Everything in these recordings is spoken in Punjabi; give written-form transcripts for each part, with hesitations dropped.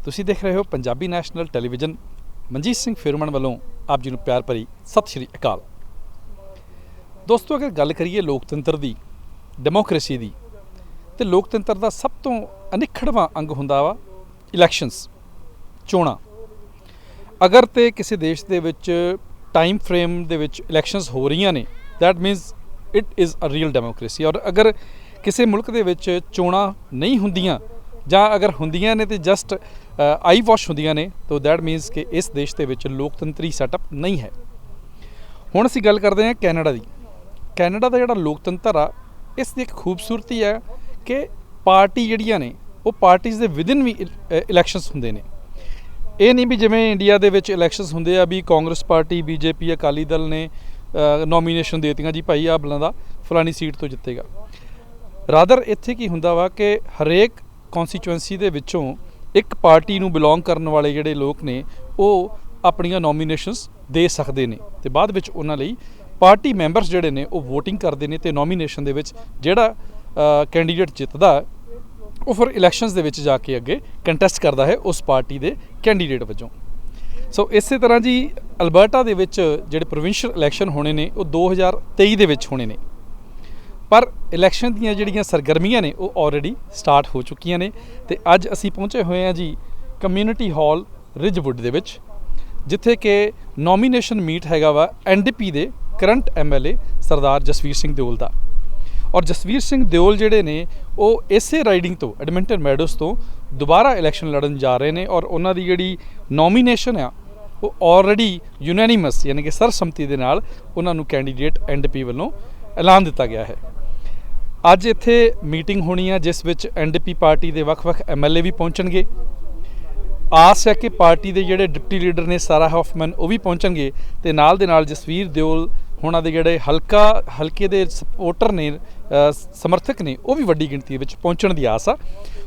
ਤੁਸੀਂ ਦੇਖ ਰਹੇ ਹੋ ਪੰਜਾਬੀ ਨੈਸ਼ਨਲ ਟੈਲੀਵਿਜ਼ਨ। ਮਨਜੀਤ ਸਿੰਘ ਫਿਰਮਨ ਵੱਲੋਂ ਆਪ ਜੀ ਨੂੰ ਪਿਆਰ ਭਰੀ ਸਤਿ ਸ਼੍ਰੀ ਅਕਾਲ। ਦੋਸਤੋ, ਅਗਰ ਗੱਲ ਕਰੀਏ ਲੋਕਤੰਤਰ ਦੀ, ਡੈਮੋਕ੍ਰੇਸੀ ਦੀ, ਤੇ ਲੋਕਤੰਤਰ ਦਾ ਸਭ ਤੋਂ ਅਨਿੱਖੜਵਾਂ ਅੰਗ ਹੁੰਦਾ ਵਾ ਇਲੈਕਸ਼ਨਸ, ਚੋਣਾਂ। ਅਗਰ ਤੇ ਕਿਸੇ ਦੇਸ਼ ਦੇ ਵਿੱਚ ਟਾਈਮ ਫਰੇਮ ਦੇ ਵਿੱਚ ਇਲੈਕਸ਼ਨਸ ਹੋ ਰਹੀਆਂ ਨੇ, that means it is a real democracy. ਔਰ ਅਗਰ ਕਿਸੇ ਮੁਲਕ ਦੇ ਵਿੱਚ ਚੋਣਾਂ ਨਹੀਂ ਹੁੰਦੀਆਂ ਜਾਂ ਅਗਰ ਹੁੰਦੀਆਂ ਨੇ ਤੇ ਜਸਟ ਆਈ ਵਾਸ਼ ਹੁੰਦੀਆਂ ਨੇ, ਤਾਂ ਦੈਟ ਮੀਨਸ ਕਿ ਇਸ ਦੇਸ਼ ਦੇ ਵਿੱਚ ਲੋਕਤੰਤਰੀ ਸੈਟਅਪ ਨਹੀਂ ਹੈ। ਹੁਣ ਅਸੀਂ ਗੱਲ ਕਰਦੇ ਹਾਂ ਕੈਨੇਡਾ ਦੀ। ਕੈਨੇਡਾ ਦਾ ਜਿਹੜਾ ਲੋਕਤੰਤਰ ਆ, ਇਸ ਦੀ ਇੱਕ ਖੂਬਸੂਰਤੀ ਹੈ ਕਿ ਪਾਰਟੀ ਜਿਹੜੀਆਂ ਨੇ ਉਹ ਪਾਰਟੀਜ਼ ਦੇ ਵਿਦਿਨ ਵੀ ਇਲੈਕਸ਼ਨਸ ਹੁੰਦੇ ਨੇ। ਇਹ ਨਹੀਂ ਵੀ ਜਿਵੇਂ ਇੰਡੀਆ ਦੇ ਵਿੱਚ ਇਲੈਕਸ਼ਨਸ ਹੁੰਦੇ ਆ ਵੀ ਕਾਂਗਰਸ ਪਾਰਟੀ, ਬੀਜੇਪੀ, ਅਕਾਲੀ ਦਲ ਨੇ ਨੋਮੀਨੇਸ਼ਨ ਦੇ ਦਿੱਤੀਆਂ ਜੀ, ਭਾਈ ਆਹ ਬਲਾਂ ਦਾ ਫਲਾਣੀ ਸੀਟ ਤੋਂ ਜਿੱਤੇਗਾ। ਰਾਦਰ ਇੱਥੇ ਕੀ ਹੁੰਦਾ ਵਾ ਕਿ ਹਰੇਕ ਕੌਂਸਟੀਚੁਐਂਸੀ ਦੇ ਵਿੱਚੋਂ ਇੱਕ ਪਾਰਟੀ ਨੂੰ ਬਿਲੋਂਗ ਕਰਨ ਵਾਲੇ ਜਿਹੜੇ ਲੋਕ ਨੇ ਉਹ ਆਪਣੀਆਂ ਨੋਮੀਨੇਸ਼ਨਸ ਦੇ ਸਕਦੇ ਨੇ ਅਤੇ ਬਾਅਦ ਵਿੱਚ ਉਹਨਾਂ ਲਈ ਪਾਰਟੀ ਮੈਂਬਰਸ ਜਿਹੜੇ ਨੇ ਉਹ ਵੋਟਿੰਗ ਕਰਦੇ ਨੇ ਅਤੇ ਨੋਮੀਨੇਸ਼ਨ ਦੇ ਵਿੱਚ ਜਿਹੜਾ ਕੈਂਡੀਡੇਟ ਜਿੱਤਦਾ ਉਹ ਫਿਰ ਇਲੈਕਸ਼ਨਸ ਦੇ ਵਿੱਚ ਜਾ ਕੇ ਅੱਗੇ ਕੰਟੈਸਟ ਕਰਦਾ ਹੈ ਉਸ ਪਾਰਟੀ ਦੇ ਕੈਂਡੀਡੇਟ ਵਜੋਂ। ਸੋ ਇਸੇ ਤਰ੍ਹਾਂ ਜੀ ਅਲਬਰਟਾ ਦੇ ਵਿੱਚ ਜਿਹੜੇ ਪ੍ਰੋਵਿੰਸ਼ੀਅਲ ਇਲੈਕਸ਼ਨ ਹੋਣੇ ਨੇ ਉਹ 2023 ਦੇ ਵਿੱਚ ਹੋਣੇ ਨੇ, ਪਰ ਇਲੈਕਸ਼ਨ ਦੀਆਂ ਜਿਹੜੀਆਂ ਸਰਗਰਮੀਆਂ ਨੇ ਉਹ ਆਲਰੇਡੀ ਸਟਾਰਟ ਹੋ ਚੁੱਕੀਆਂ ਨੇ। ਅਤੇ ਅੱਜ ਅਸੀਂ ਪਹੁੰਚੇ ਹੋਏ ਹਾਂ ਜੀ ਕਮਿਊਨਿਟੀ ਹਾਲ ਰਿਜਵੁੱਡ ਦੇ ਵਿੱਚ, ਜਿੱਥੇ ਕਿ ਨੋਮੀਨੇਸ਼ਨ ਮੀਟ ਹੈਗਾ ਵਾ NDP ਦੇ ਕਰੰਟ MLA ਸਰਦਾਰ ਜਸਵੀਰ ਸਿੰਘ ਦਿਓਲ ਦਾ। ਔਰ ਜਸਵੀਰ ਸਿੰਘ ਦਿਓਲ ਜਿਹੜੇ ਨੇ ਉਹ ਇਸੇ ਰਾਈਡਿੰਗ ਤੋਂ, ਐਡਮਿੰਟਨ ਮੈਡੋਸ ਤੋਂ ਦੁਬਾਰਾ ਇਲੈਕਸ਼ਨ ਲੜਨ ਜਾ ਰਹੇ ਨੇ। ਔਰ ਉਹਨਾਂ ਦੀ ਜਿਹੜੀ ਨੋਮੀਨੇਸ਼ਨ ਆ ਉਹ ਆਲਰੇਡੀ ਯੂਨੈਨੀਮਸ ਯਾਨੀ ਕਿ ਸਰਬਸੰਮਤੀ ਦੇ ਨਾਲ ਉਹਨਾਂ ਨੂੰ ਕੈਂਡੀਡੇਟ NDP ਵੱਲੋਂ ਐਲਾਨ ਦਿੱਤਾ ਗਿਆ ਹੈ। ਅੱਜ ਇੱਥੇ ਮੀਟਿੰਗ ਹੋਣੀ ਆ ਜਿਸ ਵਿੱਚ NDP ਪਾਰਟੀ ਦੇ ਵੱਖ-ਵੱਖ MLA ਵੀ ਪਹੁੰਚਣਗੇ। ਆਸ ਹੈ ਕਿ ਪਾਰਟੀ ਦੇ ਜਿਹੜੇ ਡਿਪਟੀ ਲੀਡਰ ਨੇ ਸਾਰਾ ਹੌਫਮੈਨ ਉਹ ਵੀ ਪਹੁੰਚਣਗੇ ਅਤੇ ਨਾਲ ਦੇ ਨਾਲ ਜਸਵੀਰ ਦਿਓਲ ਉਹਨਾਂ ਦੇ ਜਿਹੜੇ ਹਲਕੇ ਦੇ ਸਪੋਰਟਰ ਨੇ, ਸਮਰਥਕ ਨੇ, ਉਹ ਵੀ ਵੱਡੀ ਗਿਣਤੀ ਵਿੱਚ ਪਹੁੰਚਣ ਦੀ ਆਸ ਆ।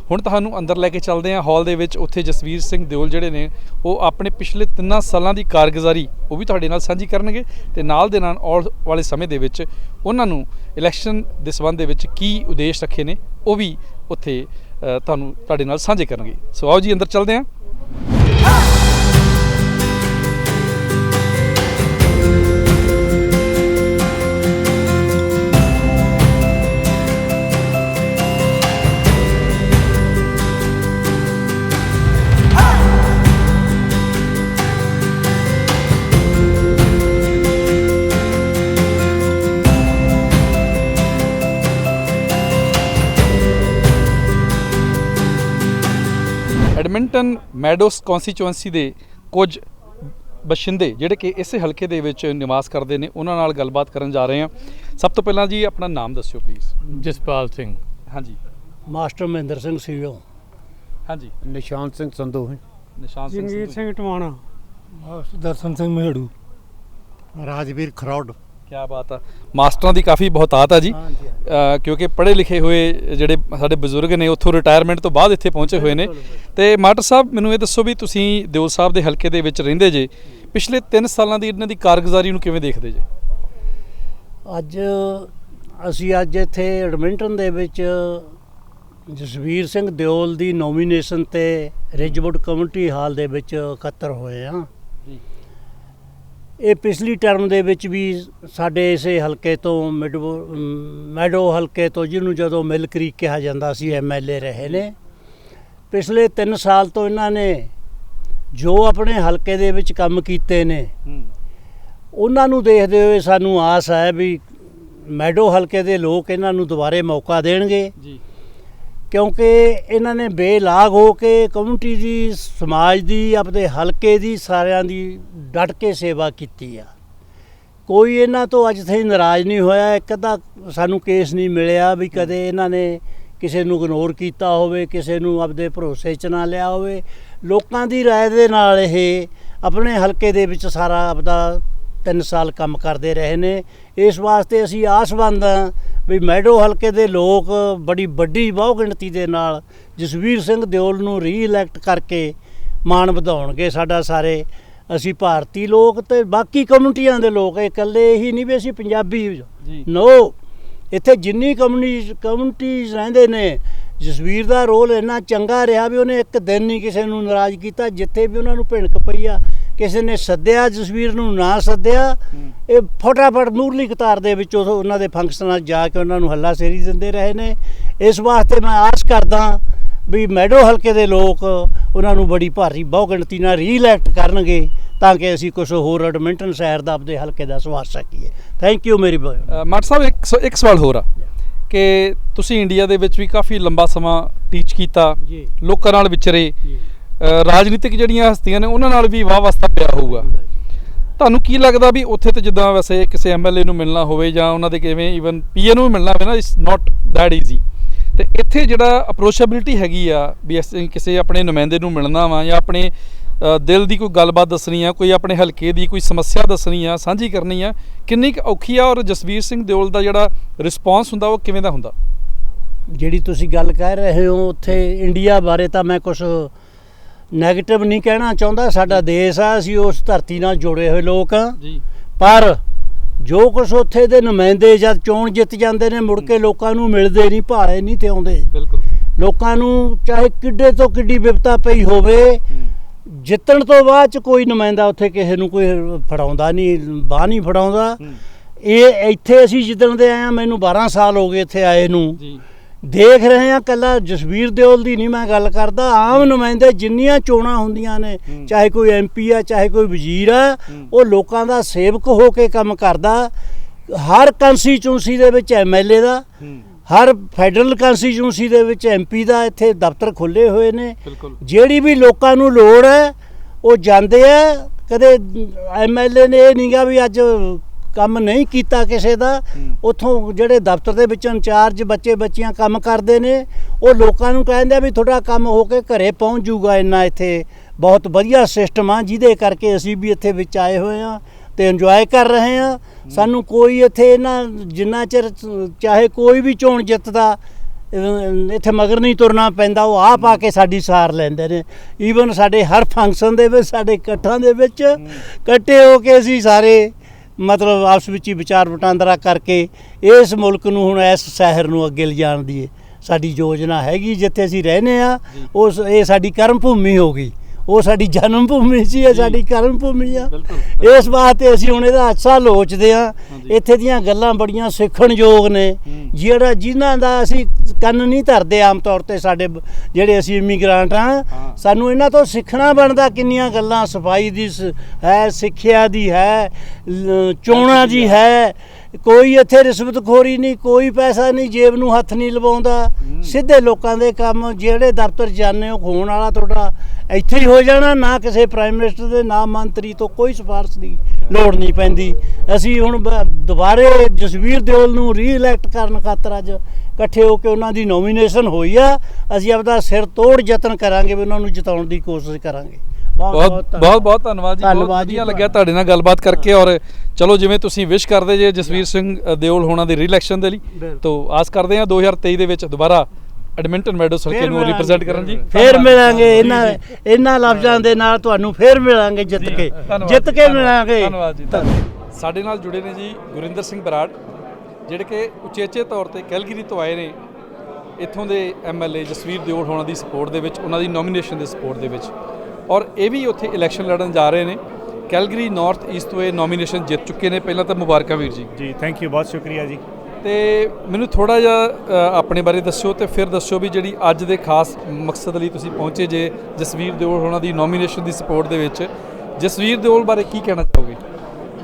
ਹੁਣ ਤੁਹਾਨੂੰ ਅੰਦਰ ਲੈ ਕੇ ਚੱਲਦੇ ਹਾਂ ਹਾਲ ਦੇ ਵਿੱਚ। ਉੱਥੇ ਜਸਵੀਰ ਸਿੰਘ ਦਿਓਲ ਜਿਹੜੇ ਨੇ ਉਹ ਆਪਣੇ ਪਿਛਲੇ 3 ਸਾਲਾਂ ਦੀ ਕਾਰਗੁਜ਼ਾਰੀ ਉਹ ਵੀ ਤੁਹਾਡੇ ਨਾਲ ਸਾਂਝੀ ਕਰਨਗੇ ਅਤੇ ਨਾਲ ਦੇ ਨਾਲ ਆਉਣ ਵਾਲੇ ਸਮੇਂ ਦੇ ਵਿੱਚ ਉਹਨਾਂ ਨੂੰ ਇਲੈਕਸ਼ਨ ਦੇ ਸੰਬੰਧ ਦੇ ਵਿੱਚ ਕੀ ਉਦੇਸ਼ ਰੱਖੇ ਨੇ ਉਹ ਵੀ ਉੱਥੇ ਤੁਹਾਡੇ ਨਾਲ ਸਾਂਝੇ ਕਰਨਗੇ। ਸੋ ਆਓ ਜੀ ਅੰਦਰ ਚੱਲਦੇ ਹਾਂ। ਐਡਮਿੰਟਨ ਮੈਡੋਸ ਕੌਂਸਟੀਚੁਐਂਸੀ ਦੇ ਕੁਝ ਬਸ਼ਿੰਦੇ ਜਿਹੜੇ ਕਿ ਇਸੇ ਹਲਕੇ ਦੇ ਵਿੱਚ ਨਿਵਾਸ ਕਰਦੇ ਨੇ, ਉਹਨਾਂ ਨਾਲ ਗੱਲਬਾਤ ਕਰਨ ਜਾ ਰਹੇ ਹਾਂ। ਸਭ ਤੋਂ ਪਹਿਲਾਂ ਜੀ ਆਪਣਾ ਨਾਮ ਦੱਸਿਓ ਪਲੀਜ਼। ਜਸਪਾਲ ਸਿੰਘ। ਹਾਂਜੀ। Master Mahinder Singh CO. ਹਾਂਜੀ। ਨਿਸ਼ਾਨ ਸਿੰਘ ਸੰਧੂ। ਨਿਸ਼ਾਨ ਸਿੰਘ ਜੰਗੀਰ ਸਿੰਘ ਟਵਾਣਾ। ਦਰਸ਼ਨ ਸਿੰਘ ਮਹੇੜੂ। ਰਾਜਵੀਰ ਖਰੋੜ। ਕਿਆ ਬਾਤ ਆ। ਮਾਸਟਰਾਂ ਦੀ ਕਾਫੀ ਬਹੁਤਾਤ ਆ ਜੀ, ਕਿਉਂਕਿ ਪੜ੍ਹੇ ਲਿਖੇ ਹੋਏ ਜਿਹੜੇ ਸਾਡੇ ਬਜ਼ੁਰਗ ਨੇ ਉੱਥੋਂ ਰਿਟਾਇਰਮੈਂਟ ਤੋਂ ਬਾਅਦ ਇੱਥੇ ਪਹੁੰਚੇ ਹੋਏ ਨੇ। ਅਤੇ ਮਾਸਟਰ ਸਾਹਿਬ, ਮੈਨੂੰ ਇਹ ਦੱਸੋ ਵੀ ਤੁਸੀਂ ਦਿਓਲ ਸਾਹਿਬ ਦੇ ਹਲਕੇ ਦੇ ਵਿੱਚ ਰਹਿੰਦੇ ਜੇ, ਪਿਛਲੇ 3 ਸਾਲਾਂ ਦੀ ਇਹਨਾਂ ਦੀ ਕਾਰਗੁਜ਼ਾਰੀ ਨੂੰ ਕਿਵੇਂ ਦੇਖਦੇ ਜੇ? ਅਸੀਂ ਇੱਥੇ ਐਡਮਿੰਟਨ ਦੇ ਵਿੱਚ ਜਸਵੀਰ ਸਿੰਘ ਦਿਓਲ ਦੀ ਨੋਮੀਨੇਸ਼ਨ 'ਤੇ ਰਿਜਵੁੱਡ ਕਮਿਊਨਿਟੀ ਹਾਲ ਦੇ ਵਿੱਚ ਇਕੱਤਰ ਹੋਏ ਹਾਂ। ਇਹ ਪਿਛਲੀ ਟਰਮ ਦੇ ਵਿੱਚ ਵੀ ਸਾਡੇ ਇਸੇ ਹਲਕੇ ਤੋਂ ਮੈਡੋ ਹਲਕੇ ਤੋਂ, ਜਿਹਨੂੰ ਜਦੋਂ ਮਿਲ ਕਰੀਕ ਕਿਹਾ ਜਾਂਦਾ ਸੀ, MLA ਰਹੇ ਨੇ। ਪਿਛਲੇ 3 ਸਾਲ ਤੋਂ ਇਹਨਾਂ ਨੇ ਜੋ ਆਪਣੇ ਹਲਕੇ ਦੇ ਵਿੱਚ ਕੰਮ ਕੀਤੇ ਨੇ ਉਹਨਾਂ ਨੂੰ ਦੇਖਦੇ ਹੋਏ ਸਾਨੂੰ ਆਸ ਹੈ ਵੀ ਮੈਡੋ ਹਲਕੇ ਦੇ ਲੋਕ ਇਹਨਾਂ ਨੂੰ ਦੁਬਾਰੇ ਮੌਕਾ ਦੇਣਗੇ ਜੀ, ਕਿਉਂਕਿ ਇਹਨਾਂ ਨੇ ਬੇਲਾਗ ਹੋ ਕੇ ਕਮਿਊਨਿਟੀ ਦੀ, ਸਮਾਜ ਦੀ, ਆਪਣੇ ਹਲਕੇ ਦੀ, ਸਾਰਿਆਂ ਦੀ ਡਟ ਕੇ ਸੇਵਾ ਕੀਤੀ ਆ। ਕੋਈ ਇਹਨਾਂ ਤੋਂ ਅੱਜ ਤਾਈਂ ਨਾਰਾਜ਼ ਨਹੀਂ ਹੋਇਆ। ਇੱਕ ਅੱਧਾ ਸਾਨੂੰ ਕੇਸ ਨਹੀਂ ਮਿਲਿਆ ਵੀ ਕਦੇ ਇਹਨਾਂ ਨੇ ਕਿਸੇ ਨੂੰ ਇਗਨੋਰ ਕੀਤਾ ਹੋਵੇ, ਕਿਸੇ ਨੂੰ ਆਪਦੇ ਭਰੋਸੇ 'ਚ ਨਾ ਲਿਆ ਹੋਵੇ। ਲੋਕਾਂ ਦੀ ਰਾਏ ਦੇ ਨਾਲ ਇਹ ਆਪਣੇ ਹਲਕੇ ਦੇ ਵਿੱਚ ਸਾਰਾ ਆਪਦਾ 3 ਸਾਲ ਕੰਮ ਕਰਦੇ ਰਹੇ ਨੇ। ਇਸ ਵਾਸਤੇ ਅਸੀਂ ਆਸਵੰਦ ਹਾਂ ਵੀ ਮੈਡੋ ਹਲਕੇ ਦੇ ਲੋਕ ਬੜੀ ਵੱਡੀ ਬਹੁ ਗਿਣਤੀ ਦੇ ਨਾਲ ਜਸਵੀਰ ਸਿੰਘ ਦਿਓਲ ਨੂੰ ਰੀਇਲੈਕਟ ਕਰਕੇ ਮਾਣ ਵਧਾਉਣਗੇ ਸਾਡਾ। ਸਾਰੇ ਅਸੀਂ ਭਾਰਤੀ ਲੋਕ ਅਤੇ ਬਾਕੀ ਕਮਿਊਨਿਟੀਆਂ ਦੇ ਲੋਕ, ਇਕੱਲੇ ਹੀ ਨਹੀਂ ਵੀ ਅਸੀਂ ਪੰਜਾਬੀ ਨੋ, ਇੱਥੇ ਜਿੰਨੀ ਕਮਿਊਨਿਟੀਜ਼ ਰਹਿੰਦੇ ਨੇ ਜਸਵੀਰ ਦਾ ਰੋਲ ਇੰਨਾ ਚੰਗਾ ਰਿਹਾ ਵੀ ਉਹਨੇ ਇੱਕ ਦਿਨ ਨਹੀਂ ਕਿਸੇ ਨੂੰ ਨਾਰਾਜ਼ ਕੀਤਾ। ਜਿੱਥੇ ਵੀ ਉਹਨਾਂ ਨੂੰ ਭਿਣਕ ਪਈ ਆ, ਕਿਸੇ ਨੇ ਸੱਦਿਆ ਜਸਵੀਰ ਨੂੰ ਨਾ ਸੱਦਿਆ, ਇਹ ਫਟਾਫਟ ਮੂਹਰਲੀ ਕਤਾਰ ਦੇ ਵਿੱਚ ਉਹਨਾਂ ਦੇ ਫੰਕਸ਼ਨਾਂ 'ਚ ਜਾ ਕੇ ਉਹਨਾਂ ਨੂੰ ਹੱਲਾਸ਼ੇਰੀ ਦਿੰਦੇ ਰਹੇ ਨੇ। ਇਸ ਵਾਸਤੇ ਮੈਂ ਆਸ ਕਰਦਾ ਵੀ ਮੈਡੋ ਹਲਕੇ ਦੇ ਲੋਕ ਉਹਨਾਂ ਨੂੰ ਬੜੀ ਭਾਰੀ ਬਹੁਗਿਣਤੀ ਨਾਲ ਰੀਇਲੈਕਟ ਕਰਨਗੇ ਤਾਂ ਕਿ ਅਸੀਂ ਕੁਝ ਹੋਰ ਐਡਮਿੰਟਨ ਸ਼ਹਿਰ ਦਾ ਆਪਣੇ ਹਲਕੇ ਦਾ ਸਵਾਰ ਸਕੀਏ। ਥੈਂਕ ਯੂ ਮੇਰੀ ਮਾਟ ਸਾਹਿਬ, ਇੱਕ ਸਵਾਲ ਹੋਰ ਆ ਕਿ ਤੁਸੀਂ ਇੰਡੀਆ ਦੇ ਵਿੱਚ ਵੀ ਕਾਫੀ ਲੰਬਾ ਸਮਾਂ ਟੀਚ ਕੀਤਾ, ਜੀ ਲੋਕਾਂ ਨਾਲ ਵਿਚਰੇ, ਰਾਜਨੀਤਿਕ ਜਿਹੜੀਆਂ ਹਸਤੀਆਂ ਨੇ ਉਹਨਾਂ ਨਾਲ ਵੀ ਵਾਹ ਵਾਸਤਾ ਪਿਆ ਹੋਊਗਾ। ਤੁਹਾਨੂੰ ਕੀ ਲੱਗਦਾ ਵੀ ਉੱਥੇ ਤੇ ਜਿੱਦਾਂ ਵੈਸੇ ਕਿਸੇ ਐਮਐਲਏ ਨੂੰ ਮਿਲਣਾ ਹੋਵੇ ਜਾਂ ਉਹਨਾਂ ਦੇ ਕਿਵੇਂ ਈਵਨ ਪੀਏ ਨੂੰ ਵੀ ਮਿਲਣਾ ਹੋਵੇ ਨਾ, ਇਟਸ ਨਾਟ ਦੈਟ ਈਜ਼ੀ, ਤੇ ਇੱਥੇ ਜਿਹੜਾ ਅਪਰੋਚੇਬਿਲਿਟੀ ਹੈਗੀ ਆ ਵੀ ਅਸੀਂ ਕਿਸੇ ਆਪਣੇ ਨੁਮਾਇੰਦੇ ਨੂੰ ਮਿਲਣਾ ਵਾ ਜਾਂ ਆਪਣੇ ਦਿਲ ਦੀ ਕੋਈ ਗੱਲਬਾਤ ਦੱਸਣੀ ਆ, ਕੋਈ ਆਪਣੇ ਹਲਕੇ ਦੀ ਕੋਈ ਸਮੱਸਿਆ ਦੱਸਣੀ ਆ, ਸਾਂਝੀ ਕਰਨੀ ਆ, ਕਿੰਨੀ ਕੁ ਔਖੀ ਆ? ਔਰ ਜਸਵੀਰ ਸਿੰਘ ਦਿਓਲ ਦਾ ਜਿਹੜਾ ਰਿਸਪੌਂਸ ਹੁੰਦਾ ਉਹ ਕਿਵੇਂ ਦਾ ਹੁੰਦਾ? ਜਿਹੜੀ ਤੁਸੀਂ ਗੱਲ ਕਹਿ ਰਹੇ ਹੋ ਉੱਥੇ ਇੰਡੀਆ ਬਾਰੇ ਤਾਂ ਮੈਂ ਕੁਝ ਨੈਗੇਟਿਵ ਨਹੀਂ ਕਹਿਣਾ ਚਾਹੁੰਦਾ। ਸਾਡਾ ਦੇਸ਼ ਆ, ਅਸੀਂ ਉਸ ਧਰਤੀ ਨਾਲ ਜੁੜੇ ਹੋਏ ਲੋਕ ਹਾਂ ਜੀ, ਪਰ ਜੋ ਕੁਛ ਉੱਥੇ ਦੇ ਨੁਮਾਇੰਦੇ ਜਦ ਚੋਣ ਜਿੱਤ ਜਾਂਦੇ ਨੇ ਮੁੜ ਕੇ ਲੋਕਾਂ ਨੂੰ ਮਿਲਦੇ ਨਹੀਂ, ਭਾਲੇ ਨਹੀਂ ਤੇ ਆਉਂਦੇ। ਬਿਲਕੁਲ। ਲੋਕਾਂ ਨੂੰ ਚਾਹੇ ਕਿੱਡੇ ਤੋਂ ਕਿੱਡੀ ਵਿਪਤਾ ਪਈ ਹੋਵੇ, ਜਿੱਤਣ ਤੋਂ ਬਾਅਦ ਚ ਕੋਈ ਨੁਮਾਇੰਦਾ ਉੱਥੇ ਕਿਸੇ ਨੂੰ ਕੋਈ ਫੜਾਉਂਦਾ ਨਹੀਂ, ਬਾਹ ਨਹੀਂ ਫੜਾਉਂਦਾ। ਇਹ ਇੱਥੇ ਅਸੀਂ ਜਿੱਦਣ ਦੇ ਆਏ ਹਾਂ, ਮੈਨੂੰ 12 ਸਾਲ ਹੋ ਗਏ ਇੱਥੇ ਆਏ ਨੂੰ, ਜੀ ਦੇਖ ਰਹੇ ਹਾਂ। ਕੱਲਾ ਜਸਵੀਰ ਦਿਓਲ ਦੀ ਨਹੀਂ ਮੈਂ ਗੱਲ ਕਰਦਾ, ਆਮ ਨੁਮਾਇੰਦੇ ਜਿੰਨੀਆਂ ਚੋਣਾਂ ਹੁੰਦੀਆਂ ਨੇ, ਚਾਹੇ ਕੋਈ ਐਮਪੀ ਆ ਚਾਹੇ ਕੋਈ ਵਜ਼ੀਰ ਆ, ਉਹ ਲੋਕਾਂ ਦਾ ਸੇਵਕ ਹੋ ਕੇ ਕੰਮ ਕਰਦਾ। ਹਰ ਕੰਸਟੀਚੂਐਂਸੀ ਦੇ ਵਿੱਚ ਐਮਐਲਏ ਦਾ, ਹਰ ਫੈਡਰਲ ਕੰਸਟੀਚੂਐਂਸੀ ਦੇ ਵਿੱਚ ਐਮਪੀ ਦਾ ਇੱਥੇ ਦਫ਼ਤਰ ਖੁੱਲ੍ਹੇ ਹੋਏ ਨੇ। ਜਿਹੜੀ ਵੀ ਲੋਕਾਂ ਨੂੰ ਲੋੜ ਹੈ ਉਹ ਜਾਂਦੇ ਆ। ਕਦੇ ਐਮਐਲਏ ਨੇ ਇਹ ਨਹੀਂ ਗਾ ਵੀ ਅੱਜ ਕੰਮ ਨਹੀਂ ਕੀਤਾ ਕਿਸੇ ਦਾ। ਉੱਥੋਂ ਜਿਹੜੇ ਦਫ਼ਤਰ ਦੇ ਵਿੱਚ ਇੰਚਾਰਜ ਬੱਚੇ ਬੱਚੀਆਂ ਕੰਮ ਕਰਦੇ ਨੇ, ਉਹ ਲੋਕਾਂ ਨੂੰ ਕਹਿੰਦੇ ਆ ਵੀ ਤੁਹਾਡਾ ਕੰਮ ਹੋ ਕੇ ਘਰੇ ਪਹੁੰਚ ਜੂਗਾ। ਇੰਨਾ ਇੱਥੇ ਬਹੁਤ ਵਧੀਆ ਸਿਸਟਮ ਆ ਜਿਹਦੇ ਕਰਕੇ ਅਸੀਂ ਵੀ ਇੱਥੇ ਵਿੱਚ ਆਏ ਹੋਏ ਹਾਂ ਤੇ ਇੰਜੋਏ ਕਰ ਰਹੇ ਹਾਂ। ਸਾਨੂੰ ਕੋਈ ਇੱਥੇ ਇਹਨਾਂ ਜਿੰਨਾ ਚਿਰ ਚਾਹੇ ਕੋਈ ਵੀ ਚੋਣ ਜਿੱਤਦਾ ਇੱਥੇ ਮਗਰ ਨਹੀਂ ਤੁਰਨਾ ਪੈਂਦਾ, ਉਹ ਆਪ ਆ ਕੇ ਸਾਡੀ ਸਾਰ ਲੈਂਦੇ ਨੇ। ਈਵਨ ਸਾਡੇ ਹਰ ਫੰਕਸ਼ਨ ਦੇ ਵਿੱਚ, ਸਾਡੇ ਇਕੱਠਾਂ ਦੇ ਵਿੱਚ ਇਕੱਠੇ ਹੋ ਕੇ ਅਸੀਂ ਸਾਰੇ ਮਤਲਬ ਆਪਸ ਵਿੱਚ ਹੀ ਵਿਚਾਰ ਵਟਾਂਦਰਾ ਕਰਕੇ ਇਸ ਮੁਲਕ ਨੂੰ ਹੁਣ ਇਸ ਸ਼ਹਿਰ ਨੂੰ ਅੱਗੇ ਲਿਜਾਣ ਦੀ ਸਾਡੀ ਯੋਜਨਾ ਹੈਗੀ। ਜਿੱਥੇ ਅਸੀਂ ਰਹਿੰਦੇ ਹਾਂ ਇਹ ਸਾਡੀ ਕਰਮ ਭੂਮੀ ਹੋ ਗਈ, ਉਹ ਸਾਡੀ ਜਨਮ ਭੂਮੀ ਸੀ, ਇਹ ਸਾਡੀ ਕਰਮ ਭੂਮੀ ਆ। ਇਸ ਵਾਸਤੇ ਅਸੀਂ ਹੁਣ ਇਹਦਾ ਅੱਛਾ ਲੋਚਦੇ ਹਾਂ। ਇੱਥੇ ਦੀਆਂ ਗੱਲਾਂ ਬੜੀਆਂ ਸਿੱਖਣਯੋਗ ਨੇ, ਜਿਨ੍ਹਾਂ ਦਾ ਅਸੀਂ ਕੰਨ ਨਹੀਂ ਧਰਦੇ ਆਮ ਤੌਰ ਤੇ। ਸਾਡੇ ਜਿਹੜੇ ਅਸੀਂ ਇਮੀਗ੍ਰਾਂਟ ਹਾਂ, ਸਾਨੂੰ ਇਹਨਾਂ ਤੋਂ ਸਿੱਖਣਾ ਬਣਦਾ। ਕਿੰਨੀਆਂ ਗੱਲਾਂ ਸਫਾਈ ਦੀ ਹੈ, ਸਿੱਖਿਆ ਦੀ ਹੈ, ਚੋਣਾਂ ਦੀ ਹੈ। ਕੋਈ ਇੱਥੇ ਰਿਸ਼ਵਤਖੋਰੀ ਨਹੀਂ, ਕੋਈ ਪੈਸਾ ਨਹੀਂ, ਜੇਬ ਨੂੰ ਹੱਥ ਨਹੀਂ ਲਵਾਉਂਦਾ। ਸਿੱਧੇ ਲੋਕਾਂ ਦੇ ਕੰਮ, ਜਿਹੜੇ ਦਫ਼ਤਰ ਜਾਂਦੇ ਹੋ ਹੋਣ ਵਾਲਾ ਤੁਹਾਡਾ ਇੱਥੇ ਹੀ ਹੋ ਜਾਣਾ। ਨਾ ਕਿਸੇ ਪ੍ਰਾਈਮ ਮਿਨਿਸਟਰ ਦੇ, ਨਾ ਮੰਤਰੀ ਤੋਂ ਕੋਈ ਸਿਫਾਰਿਸ਼ ਦੀ ਲੋੜ ਨਹੀਂ ਪੈਂਦੀ। ਅਸੀਂ ਹੁਣ ਦੁਬਾਰੇ ਜਸਵੀਰ ਦਿਓਲ ਨੂੰ ਰੀਇਲੈਕਟ ਕਰਨ ਖਾਤਰ ਅੱਜ ਇਕੱਠੇ ਹੋ ਕੇ ਉਹਨਾਂ ਦੀ ਨੋਮੀਨੇਸ਼ਨ ਹੋਈ ਆ। ਅਸੀਂ ਆਪਦਾ ਸਿਰ ਤੋੜ ਯਤਨ ਕਰਾਂਗੇ ਵੀ ਉਹਨਾਂ ਨੂੰ ਜਿਤਾਉਣ ਦੀ ਕੋਸ਼ਿਸ਼ ਕਰਾਂਗੇ। ਬਹੁਤ ਬਹੁਤ ਧੰਨਵਾਦ ਜੀ। ਬਹੁਤ ਵਧੀਆ ਲੱਗਿਆ ਤੁਹਾਡੇ ਨਾਲ ਗੱਲਬਾਤ ਕਰਕੇ। ਔਰ ਚਲੋ ਜਿਵੇਂ ਤੁਸੀਂ ਵਿਸ਼ ਕਰਦੇ ਜੇ ਜਸਵੀਰ ਸਿੰਘ ਦਿਓਲ ਹੋਣਾ ਦੀ ਰੀਇਲੈਕਸ਼ਨ ਦੇ ਲਈ, ਤਾਂ ਆਸ ਕਰਦੇ ਹਾਂ 2023 ਦੇ ਵਿੱਚ ਦੁਬਾਰਾ ਐਡਮਿੰਟਨ ਮੈਡੋਸ ਹਲਕੇ ਨੂੰ ਰਿਪਰੈਜ਼ੈਂਟ ਕਰਨ ਜੀ। ਫੇਰ ਮਿਲਾਂਗੇ ਇਹਨਾਂ ਲਫ਼ਜ਼ਾਂ ਦੇ ਨਾਲ, ਤੁਹਾਨੂੰ ਫੇਰ ਮਿਲਾਂਗੇ ਜਿੱਤ ਕੇ ਮਿਲਾਂਗੇ। ਧੰਨਵਾਦ ਜੀ। ਸਾਡੇ ਨਾਲ ਜੁੜੇ ਨੇ ਜੀ ਗੁਰਿੰਦਰ ਸਿੰਘ ਬਰਾੜ, ਜਿਹੜੇ ਕਿ ਉਚੇਚੇ ਤੌਰ ਤੇ ਕੈਲਗਰੀ ਤੋਂ ਆਏ ਨੇ, ਇੱਥੋਂ ਦੇ ਐਮਐਲਏ ਜਸਵੀਰ ਦਿਓਲ ਹੋਣਾ ਦੀ ਸਪੋਰਟ ਦੇ ਵਿੱਚ, ਉਹਨਾਂ ਦੀ ਨੋਮੀਨੇਸ਼ਨ ਦੇ ਸਪੋਰਟ ਦੇ ਵਿੱਚ। ਔਰ ਇਹ ਵੀ ਉੱਥੇ ਇਲੈਕਸ਼ਨ ਲੜਨ ਜਾ ਰਹੇ ਨੇ। ਕੈਲਗਰੀ ਨਾਰਥ ਈਸਟ ਤੋਂ ਇਹ ਨੋਮੀਨੇਸ਼ਨ ਜਿੱਤ ਚੁੱਕੇ ਨੇ। ਪਹਿਲਾਂ ਤਾਂ ਮੁਬਾਰਕਾਂ ਵੀਰ ਜੀ। ਜੀ ਥੈਂਕ ਯੂ, ਬਹੁਤ ਸ਼ੁਕਰੀਆ ਜੀ। ਤੇ ਮੈਨੂੰ ਥੋੜ੍ਹਾ ਜਿਹਾ ਆਪਣੇ ਬਾਰੇ ਦੱਸਿਓ ਤੇ ਫਿਰ ਦੱਸਿਓ ਵੀ ਜਿਹੜੀ ਅੱਜ ਦੇ ਖਾਸ ਮਕਸਦ ਲਈ ਤੁਸੀਂ ਪਹੁੰਚੇ ਜੇ ਜਸਵੀਰ ਦਿਓਲ ਹੋਣਾ ਦੀ ਨੋਮੀਨੇਸ਼ਨ ਦੀ ਸਪੋਰਟ ਦੇ ਵਿੱਚ। ਜਸਵੀਰ ਦਿਓਲ ਬਾਰੇ ਕੀ ਕਹਿਣਾ ਚਾਹੋਗੇ?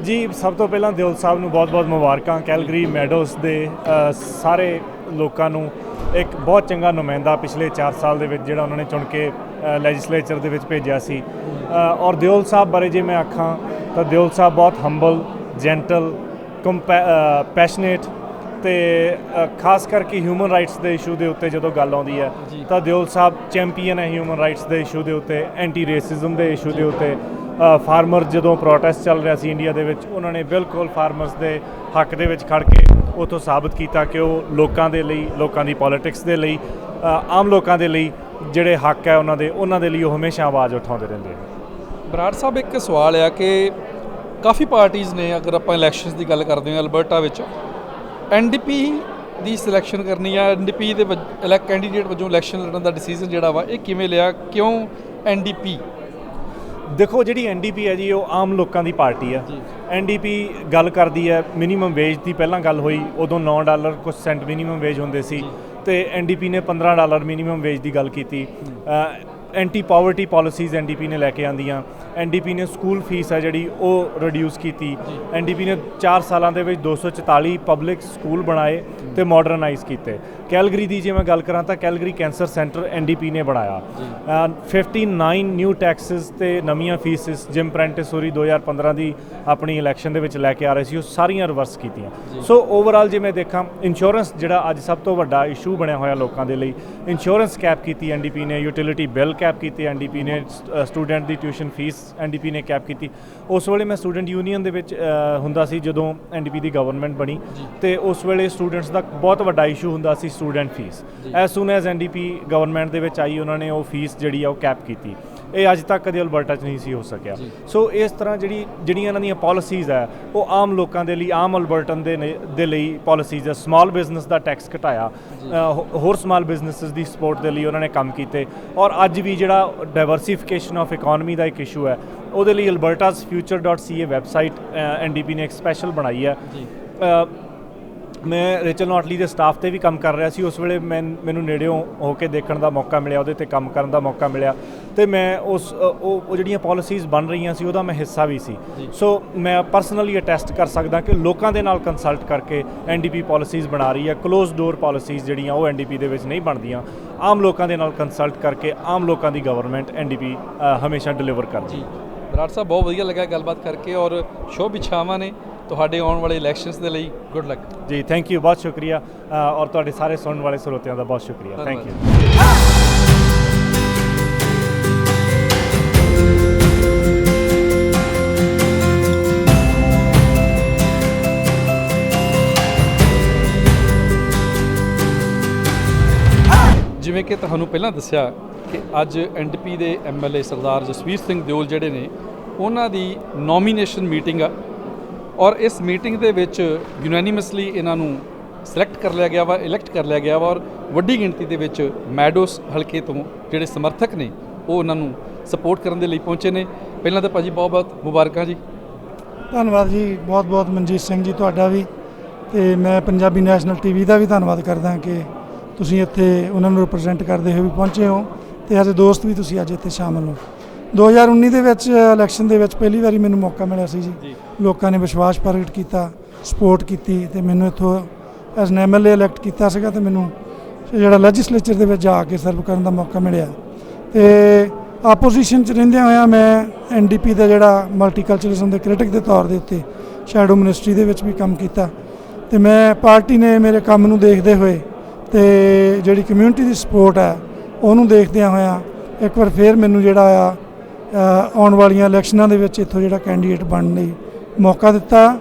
ਜੀ ਸਭ ਤੋਂ ਪਹਿਲਾਂ ਦਿਓਲ ਸਾਹਿਬ ਨੂੰ ਬਹੁਤ-ਬਹੁਤ ਮੁਬਾਰਕਾਂ। ਕੈਲਗਰੀ ਮੈਡੋਸ ਦੇ ਸਾਰੇ ਲੋਕਾਂ ਨੂੰ ਇੱਕ ਬਹੁਤ ਚੰਗਾ ਨੁਮਾਇੰਦਾ ਪਿਛਲੇ 4 ਸਾਲ ਦੇ ਵਿੱਚ ਜਿਹੜਾ ਉਹਨਾਂ ਨੇ ਚੁਣ ਕੇ ਲੈਜਿਸਲੇਚਰ ਦੇ ਵਿੱਚ ਭੇਜਿਆ ਸੀ। ਔਰ ਦਿਓਲ ਸਾਹਿਬ ਬਾਰੇ ਜੇ ਮੈਂ ਆਖਾਂ ਤਾਂ ਦਿਓਲ ਸਾਹਿਬ ਬਹੁਤ ਹੰਬਲ, ਜੈਂਟਲ, ਪੈਸ਼ਨੇਟ ਤੇ ਖਾਸ ਕਰਕੇ ਹਿਊਮਨ ਰਾਈਟਸ ਦੇ ਇਸ਼ੂ ਦੇ ਉੱਤੇ ਜਦੋਂ ਗੱਲ ਆਉਂਦੀ ਹੈ ਤਾਂ ਦਿਓਲ ਸਾਹਿਬ ਚੈਂਪੀਅਨ ਹੈ ਹਿਊਮਨ ਰਾਈਟਸ ਦੇ ਇਸ਼ੂ ਦੇ ਉੱਤੇ, ਐਂਟੀ ਰੇਸਿਜ਼ਮ ਦੇ ਇਸ਼ੂ ਦੇ ਉੱਤੇ। ਫਾਰਮਰ ਜਦੋਂ ਪ੍ਰੋਟੈਸਟ ਚੱਲ ਰਿਹਾ ਸੀ ਇੰਡੀਆ ਦੇ ਵਿੱਚ, ਉਹਨਾਂ ਨੇ ਬਿਲਕੁਲ ਫਾਰਮਰਸ ਦੇ ਹੱਕ ਦੇ ਵਿੱਚ ਖੜ ਕੇ ਉੱਥੋਂ ਸਾਬਤ ਕੀਤਾ ਕਿ ਉਹ ਲੋਕਾਂ ਦੇ ਲਈ, ਲੋਕਾਂ ਦੀ ਪੋਲੀਟਿਕਸ ਦੇ ਲਈ, ਆਮ ਲੋਕਾਂ ਦੇ ਲਈ ਜਿਹੜੇ ਹੱਕ ਹੈ ਉਹਨਾਂ ਦੇ ਲਈ ਉਹ ਹਮੇਸ਼ਾ ਆਵਾਜ਼ ਉਠਾਉਂਦੇ ਰਹਿੰਦੇ ਆ। ਬਰਾੜ ਸਾਹਿਬ, ਇੱਕ ਸਵਾਲ ਆ ਕਿ ਕਾਫੀ ਪਾਰਟੀਆਂ ਨੇ, ਅਗਰ ਆਪਾਂ ਇਲੈਕਸ਼ਨਸ ਦੀ ਗੱਲ ਕਰਦੇ ਹਾਂ ਅਲਬਰਟਾ ਵਿੱਚ, ਐਨਡੀਪੀ ਦੀ ਸਿਲੈਕਸ਼ਨ ਕਰਨੀ ਆ ਐਨਡੀਪੀ ਦੇ ਕੈਂਡੀਡੇਟ ਵਜੋਂ ਇਲੈਕਸ਼ਨ ਲੜਨ ਦਾ ਡਿਸੀਜਨ ਜਿਹੜਾ ਵਾ ਇਹ ਕਿਵੇਂ ਲਿਆ, ਕਿਉਂ ਐਨਡੀਪੀ? ਦੇਖੋ, ਜਿਹੜੀ ਐਨਡੀਪੀ ਹੈ ਜੀ ਉਹ ਆਮ ਲੋਕਾਂ ਦੀ ਪਾਰਟੀ ਹੈ। ਐਨਡੀਪੀ ਗੱਲ ਕਰਦੀ ਹੈ ਮਿਨੀਮਮ ਵੇਜ ਦੀ। ਪਹਿਲਾਂ ਗੱਲ ਹੋਈ ਉਦੋਂ $9 ਕੁਝ ਸੈਂਟ ਮਿਨੀਮਮ ਵੇਜ ਹੁੰਦੇ ਸੀ, ਤੇ ਐਨਡੀਪੀ ਨੇ $15 ਮਿਨੀਮਮ ਵੇਜ ਦੀ ਗੱਲ ਕੀਤੀ। ਐਂਟੀ ਪਾਵਰਟੀ ਪਾਲਿਸੀਜ਼ ਐਨਡੀਪੀ ਨੇ ਲੈ ਕੇ ਆਂਦੀਆਂ। ਐਨਡੀਪੀ ਨੇ ਸਕੂਲ ਫੀਸ ਹੈ ਜਿਹੜੀ ਉਹ ਰਿਡਿਊਸ ਕੀਤੀ। ਐਨਡੀਪੀ ਨੇ 4 ਸਾਲਾਂ ਦੇ ਵਿੱਚ 244 ਪਬਲਿਕ ਸਕੂਲ ਬਣਾਏ ਤੇ ਮਾਡਰਨਾਈਜ਼ ਕੀਤੇ। ਕੈਲਗਰੀ ਦੀ ਜੇ ਮੈਂ ਗੱਲ ਕਰਾਂ ਤਾਂ ਕੈਲਗਰੀ ਕੈਂਸਰ ਸੈਂਟਰ ਐਨਡੀਪੀ ਨੇ ਬਣਾਇਆ। 59 ਨਿਊ ਟੈਕਸਿਸ ਤੇ ਨਵੀਆਂ ਫੀਸਿਸ ਜਿਮ ਪ੍ਰੈਂਟਿਸੋਰੀ 2015 ਦੀ ਆਪਣੀ ਇਲੈਕਸ਼ਨ ਦੇ ਵਿੱਚ ਲੈ ਕੇ ਆ ਰਹੇ ਸੀ, ਉਹ ਸਾਰੀਆਂ ਰਿਵਰਸ ਕੀਤੀਆਂ। ਸੋ ਓਵਰਆਲ ਜੇ ਮੈਂ ਦੇਖਾਂ, ਇੰਸ਼ੋਰੈਂਸ ਜਿਹੜਾ ਅੱਜ ਸਭ ਤੋਂ ਵੱਡਾ ਇਸ਼ੂ ਬਣਿਆ ਹੋਇਆ ਲੋਕਾਂ ਦੇ ਲਈ, ਇੰਸ਼ੋਰੈਂਸ ਕੈਪ ਕੀਤੀ ਐਨਡੀਪੀ ਨੇ, ਯੂਟਿਲਿਟੀ ਬਿੱਲ ਕੈਪ ਕੀਤੀ ਐਨਡੀਪੀ ਨੇ, ਸਟੂਡੈਂਟ ਦੀ ਟਿਊਸ਼ਨ ਫੀਸ ਐਨਡੀਪੀ ਨੇ ਕੈਪ ਕੀਤੀ। ਉਸ ਵੇਲੇ ਮੈਂ ਸਟੂਡੈਂਟ ਯੂਨੀਅਨ ਦੇ ਵਿੱਚ ਹੁੰਦਾ ਸੀ ਜਦੋਂ ਐਨਡੀਪੀ ਦੀ ਗਵਰਨਮੈਂਟ ਬਣੀ, ਤੇ ਉਸ ਵੇਲੇ ਸਟੂਡੈਂਟਸ ਦਾ ਬਹੁਤ ਵੱਡਾ ਇਸ਼ੂ ਹੁੰਦਾ ਸੀ student fees. As soon as NDP government ਦੇ ਵਿੱਚ ਆਈ, ਉਹਨਾਂ ਨੇ ਉਹ ਫੀਸ ਜਿਹੜੀ ਆ ਉਹ ਕੈਪ ਕੀਤੀ। ਇਹ ਅੱਜ ਤੱਕ ਕਦੇ ਅਲਬਰਟਾ 'ਚ ਨਹੀਂ ਸੀ ਹੋ ਸਕਿਆ। ਸੋ ਇਸ ਤਰ੍ਹਾਂ ਜਿਹੜੀਆਂ ਇਹਨਾਂ ਦੀਆਂ ਪਾਲਿਸੀਜ਼ ਹੈ ਉਹ ਆਮ ਲੋਕਾਂ ਦੇ ਲਈ, ਆਮ ਅਲਬਰਟਨ ਦੇ ਲਈ ਪਾਲਿਸੀਜ਼ ਹੈ। ਸਮਾਲ ਬਿਜ਼ਨਸ ਦਾ ਟੈਕਸ ਘਟਾਇਆ, ਹੋਰ ਸਮਾਲ ਬਿਜ਼ਨਸਿਸ ਦੀ ਸਪੋਰਟ ਦੇ ਲਈ ਉਹਨਾਂ ਨੇ ਕੰਮ ਕੀਤੇ। ਔਰ ਅੱਜ ਵੀ ਜਿਹੜਾ ਡਾਇਵਰਸੀਫਿਕੇਸ਼ਨ ਆਫ ਇਕੋਨਮੀ ਦਾ ਇੱਕ ਇਸ਼ੂ ਹੈ, ਉਹਦੇ ਲਈ albertasfuture.ca ਵੈਬਸਾਈਟ ਐਨਡੀਪੀ ਨੇ ਇੱਕ ਸਪੈਸ਼ਲ ਬਣਾਈ ਹੈ। ਮੈਂ ਰੇਚਲ ਨੋਟਲੀ ਦੇ ਸਟਾਫ 'ਤੇ ਵੀ ਕੰਮ ਕਰ ਰਿਹਾ ਸੀ। ਉਸ ਵੇਲੇ ਮੈਨੂੰ ਨੇੜਿਓਂ ਹੋ ਕੇ ਦੇਖਣ ਦਾ ਮੌਕਾ ਮਿਲਿਆ, ਉਹਦੇ 'ਤੇ ਕੰਮ ਕਰਨ ਦਾ ਮੌਕਾ ਮਿਲਿਆ, ਅਤੇ ਮੈਂ ਉਹ ਜਿਹੜੀਆਂ ਪਾਲਿਸੀਜ਼ ਬਣ ਰਹੀਆਂ ਸੀ ਉਹਦਾ ਮੈਂ ਹਿੱਸਾ ਵੀ ਸੀ। ਸੋ ਮੈਂ ਪਰਸਨਲੀ ਅਟੈਸਟ ਕਰ ਸਕਦਾ ਕਿ ਲੋਕਾਂ ਦੇ ਨਾਲ ਕੰਸਲਟ ਕਰਕੇ ਐਨਡੀਪੀ ਪਾਲਿਸੀਜ਼ ਬਣਾ ਰਹੀ ਹੈ। ਕਲੋਜ਼ ਡੋਰ ਪਾਲਿਸੀਜ਼ ਜਿਹੜੀਆਂ ਉਹ ਐਨਡੀਪੀ ਦੇ ਵਿੱਚ ਨਹੀਂ ਬਣਦੀਆਂ, ਆਮ ਲੋਕਾਂ ਦੇ ਨਾਲ ਕੰਸਲਟ ਕਰਕੇ ਆਮ ਲੋਕਾਂ ਦੀ ਗਵਰਨਮੈਂਟ ਐਨਡੀਪੀ ਹਮੇਸ਼ਾ ਡਿਲੀਵਰ ਕਰਦੀ। ਬਰਾੜ ਸਾਹਿਬ, ਬਹੁਤ ਵਧੀਆ ਲੱਗਾ ਗੱਲਬਾਤ ਕਰਕੇ, ਔਰ ਸ਼ੁਭ ਇੱਛਾਵਾਂ ਨੇ ਤੁਹਾਡੇ ਆਉਣ ਵਾਲੇ ਇਲੈਕਸ਼ਨਸ ਦੇ ਲਈ। ਗੁੱਡ ਲੱਕ ਜੀ। ਥੈਂਕ ਯੂ, ਬਹੁਤ ਸ਼ੁਕਰੀਆ। ਔਰ ਤੁਹਾਡੇ ਸਾਰੇ ਸੁਣਨ ਵਾਲੇ ਸਰੋਤਿਆਂ ਦਾ ਬਹੁਤ ਸ਼ੁਕਰੀਆ। Thank you. ਜਿਵੇਂ ਕਿ ਤੁਹਾਨੂੰ ਪਹਿਲਾਂ ਦੱਸਿਆ ਕਿ ਅੱਜ ਐਨਡੀਪੀ ਦੇ ਐਮਐਲਏ ਸਰਦਾਰ ਜਸਵੀਰ ਸਿੰਘ ਦਿਓਲ ਜਿਹੜੇ ਨੇ, ਉਹਨਾਂ ਦੀ ਨੋਮੀਨੇਸ਼ਨ ਮੀਟਿੰਗ ਆ, ਔਰ ਇਸ ਮੀਟਿੰਗ ਦੇ ਵਿੱਚ ਯੂਨੈਨਿਮਸਲੀ ਇਹਨਾਂ ਨੂੰ ਸਿਲੈਕਟ ਕਰ ਲਿਆ ਗਿਆ ਵਾ, ਇਲੈਕਟ ਕਰ ਲਿਆ ਗਿਆ ਵਾ, ਔਰ ਵੱਡੀ ਗਿਣਤੀ ਦੇ ਵਿੱਚ ਮੈਡੋਸ ਹਲਕੇ ਤੋਂ ਜਿਹੜੇ ਸਮਰਥਕ ਨੇ ਉਹ ਉਹਨਾਂ ਨੂੰ ਸਪੋਰਟ ਕਰਨ ਦੇ ਲਈ ਪਹੁੰਚੇ ਨੇ। ਪਹਿਲਾਂ ਤਾਂ ਭਾਜੀ ਬਹੁਤ ਬਹੁਤ ਮੁਬਾਰਕਾਂ ਜੀ। ਧੰਨਵਾਦ ਜੀ, ਬਹੁਤ ਬਹੁਤ ਮਨਜੀਤ ਸਿੰਘ ਜੀ ਤੁਹਾਡਾ ਵੀ, ਤੇ ਮੈਂ ਪੰਜਾਬੀ ਨੈਸ਼ਨਲ ਟੀਵੀ ਦਾ ਵੀ ਧੰਨਵਾਦ ਕਰਦਾ ਕਿ ਤੁਸੀਂ ਇੱਥੇ ਉਹਨਾਂ ਨੂੰ ਰਿਪਰੈਜ਼ੈਂਟ ਕਰਦੇ ਹੋਏ ਵੀ ਪਹੁੰਚੇ ਹੋ, ਤੇ ਐਜ਼ ਅ ਦੋਸਤ ਵੀ ਤੁਸੀਂ ਅੱਜ ਇੱਥੇ ਸ਼ਾਮਲ ਹੋ। 2019 ਦੇ ਵਿੱਚ ਇਲੈਕਸ਼ਨ ਦੇ ਵਿੱਚ ਪਹਿਲੀ ਵਾਰੀ ਮੈਨੂੰ ਮੌਕਾ ਮਿਲਿਆ ਸੀ ਜੀ। ਲੋਕਾਂ ਨੇ ਵਿਸ਼ਵਾਸ ਪ੍ਰਗਟ ਕੀਤਾ, ਸਪੋਰਟ ਕੀਤੀ, ਤੇ ਮੈਨੂੰ ਇੱਥੋਂ ਐਜ਼ ਐਨ ਐਮਐਲਏ ਇਲੈਕਟ ਕੀਤਾ ਸੀਗਾ, ਤੇ ਮੈਨੂੰ ਜਿਹੜਾ ਲੈਜਿਸਲੇਚਰ ਦੇ ਵਿੱਚ ਜਾ ਕੇ ਸਰਵ ਕਰਨ ਦਾ ਮੌਕਾ ਮਿਲਿਆ। ਤੇ ਆਪੋਜੀਸ਼ਨ 'ਚ ਰਹਿੰਦਿਆਂ ਹੋਇਆਂ ਮੈਂ ਐਨਡੀਪੀ ਦਾ ਜਿਹੜਾ ਮਲਟੀਕਲਚਰਲਿਜ਼ਮ ਦੇ ਕ੍ਰਿਟਿਕ ਦੇ ਤੌਰ ਦੇ ਉੱਤੇ ਸ਼ੈਡੋ ਮਿਨਿਸਟਰੀ ਦੇ ਵਿੱਚ ਵੀ ਕੰਮ ਕੀਤਾ, ਤੇ ਮੈਂ ਪਾਰਟੀ ਨੇ ਮੇਰੇ ਕੰਮ ਨੂੰ ਦੇਖਦੇ ਹੋਏ ਤੇ ਜਿਹੜੀ ਕਮਿਊਨਿਟੀ ਦੀ ਸਪੋਰਟ ਹੈ ਉਹਨੂੰ ਦੇਖਦਿਆਂ ਹੋਇਆਂ ਇੱਕ ਵਾਰ ਫਿਰ ਮੈਨੂੰ ਜਿਹੜਾ ਆ ਆਉਣ ਵਾਲੀਆਂ ਇਲੈਕਸ਼ਨਾਂ ਦੇ ਵਿੱਚ ਇੱਥੋਂ ਜਿਹੜਾ ਕੈਂਡੀਡੇਟ ਬਣਨ ਲਈ ਮੌਕਾ ਦਿੱਤਾ।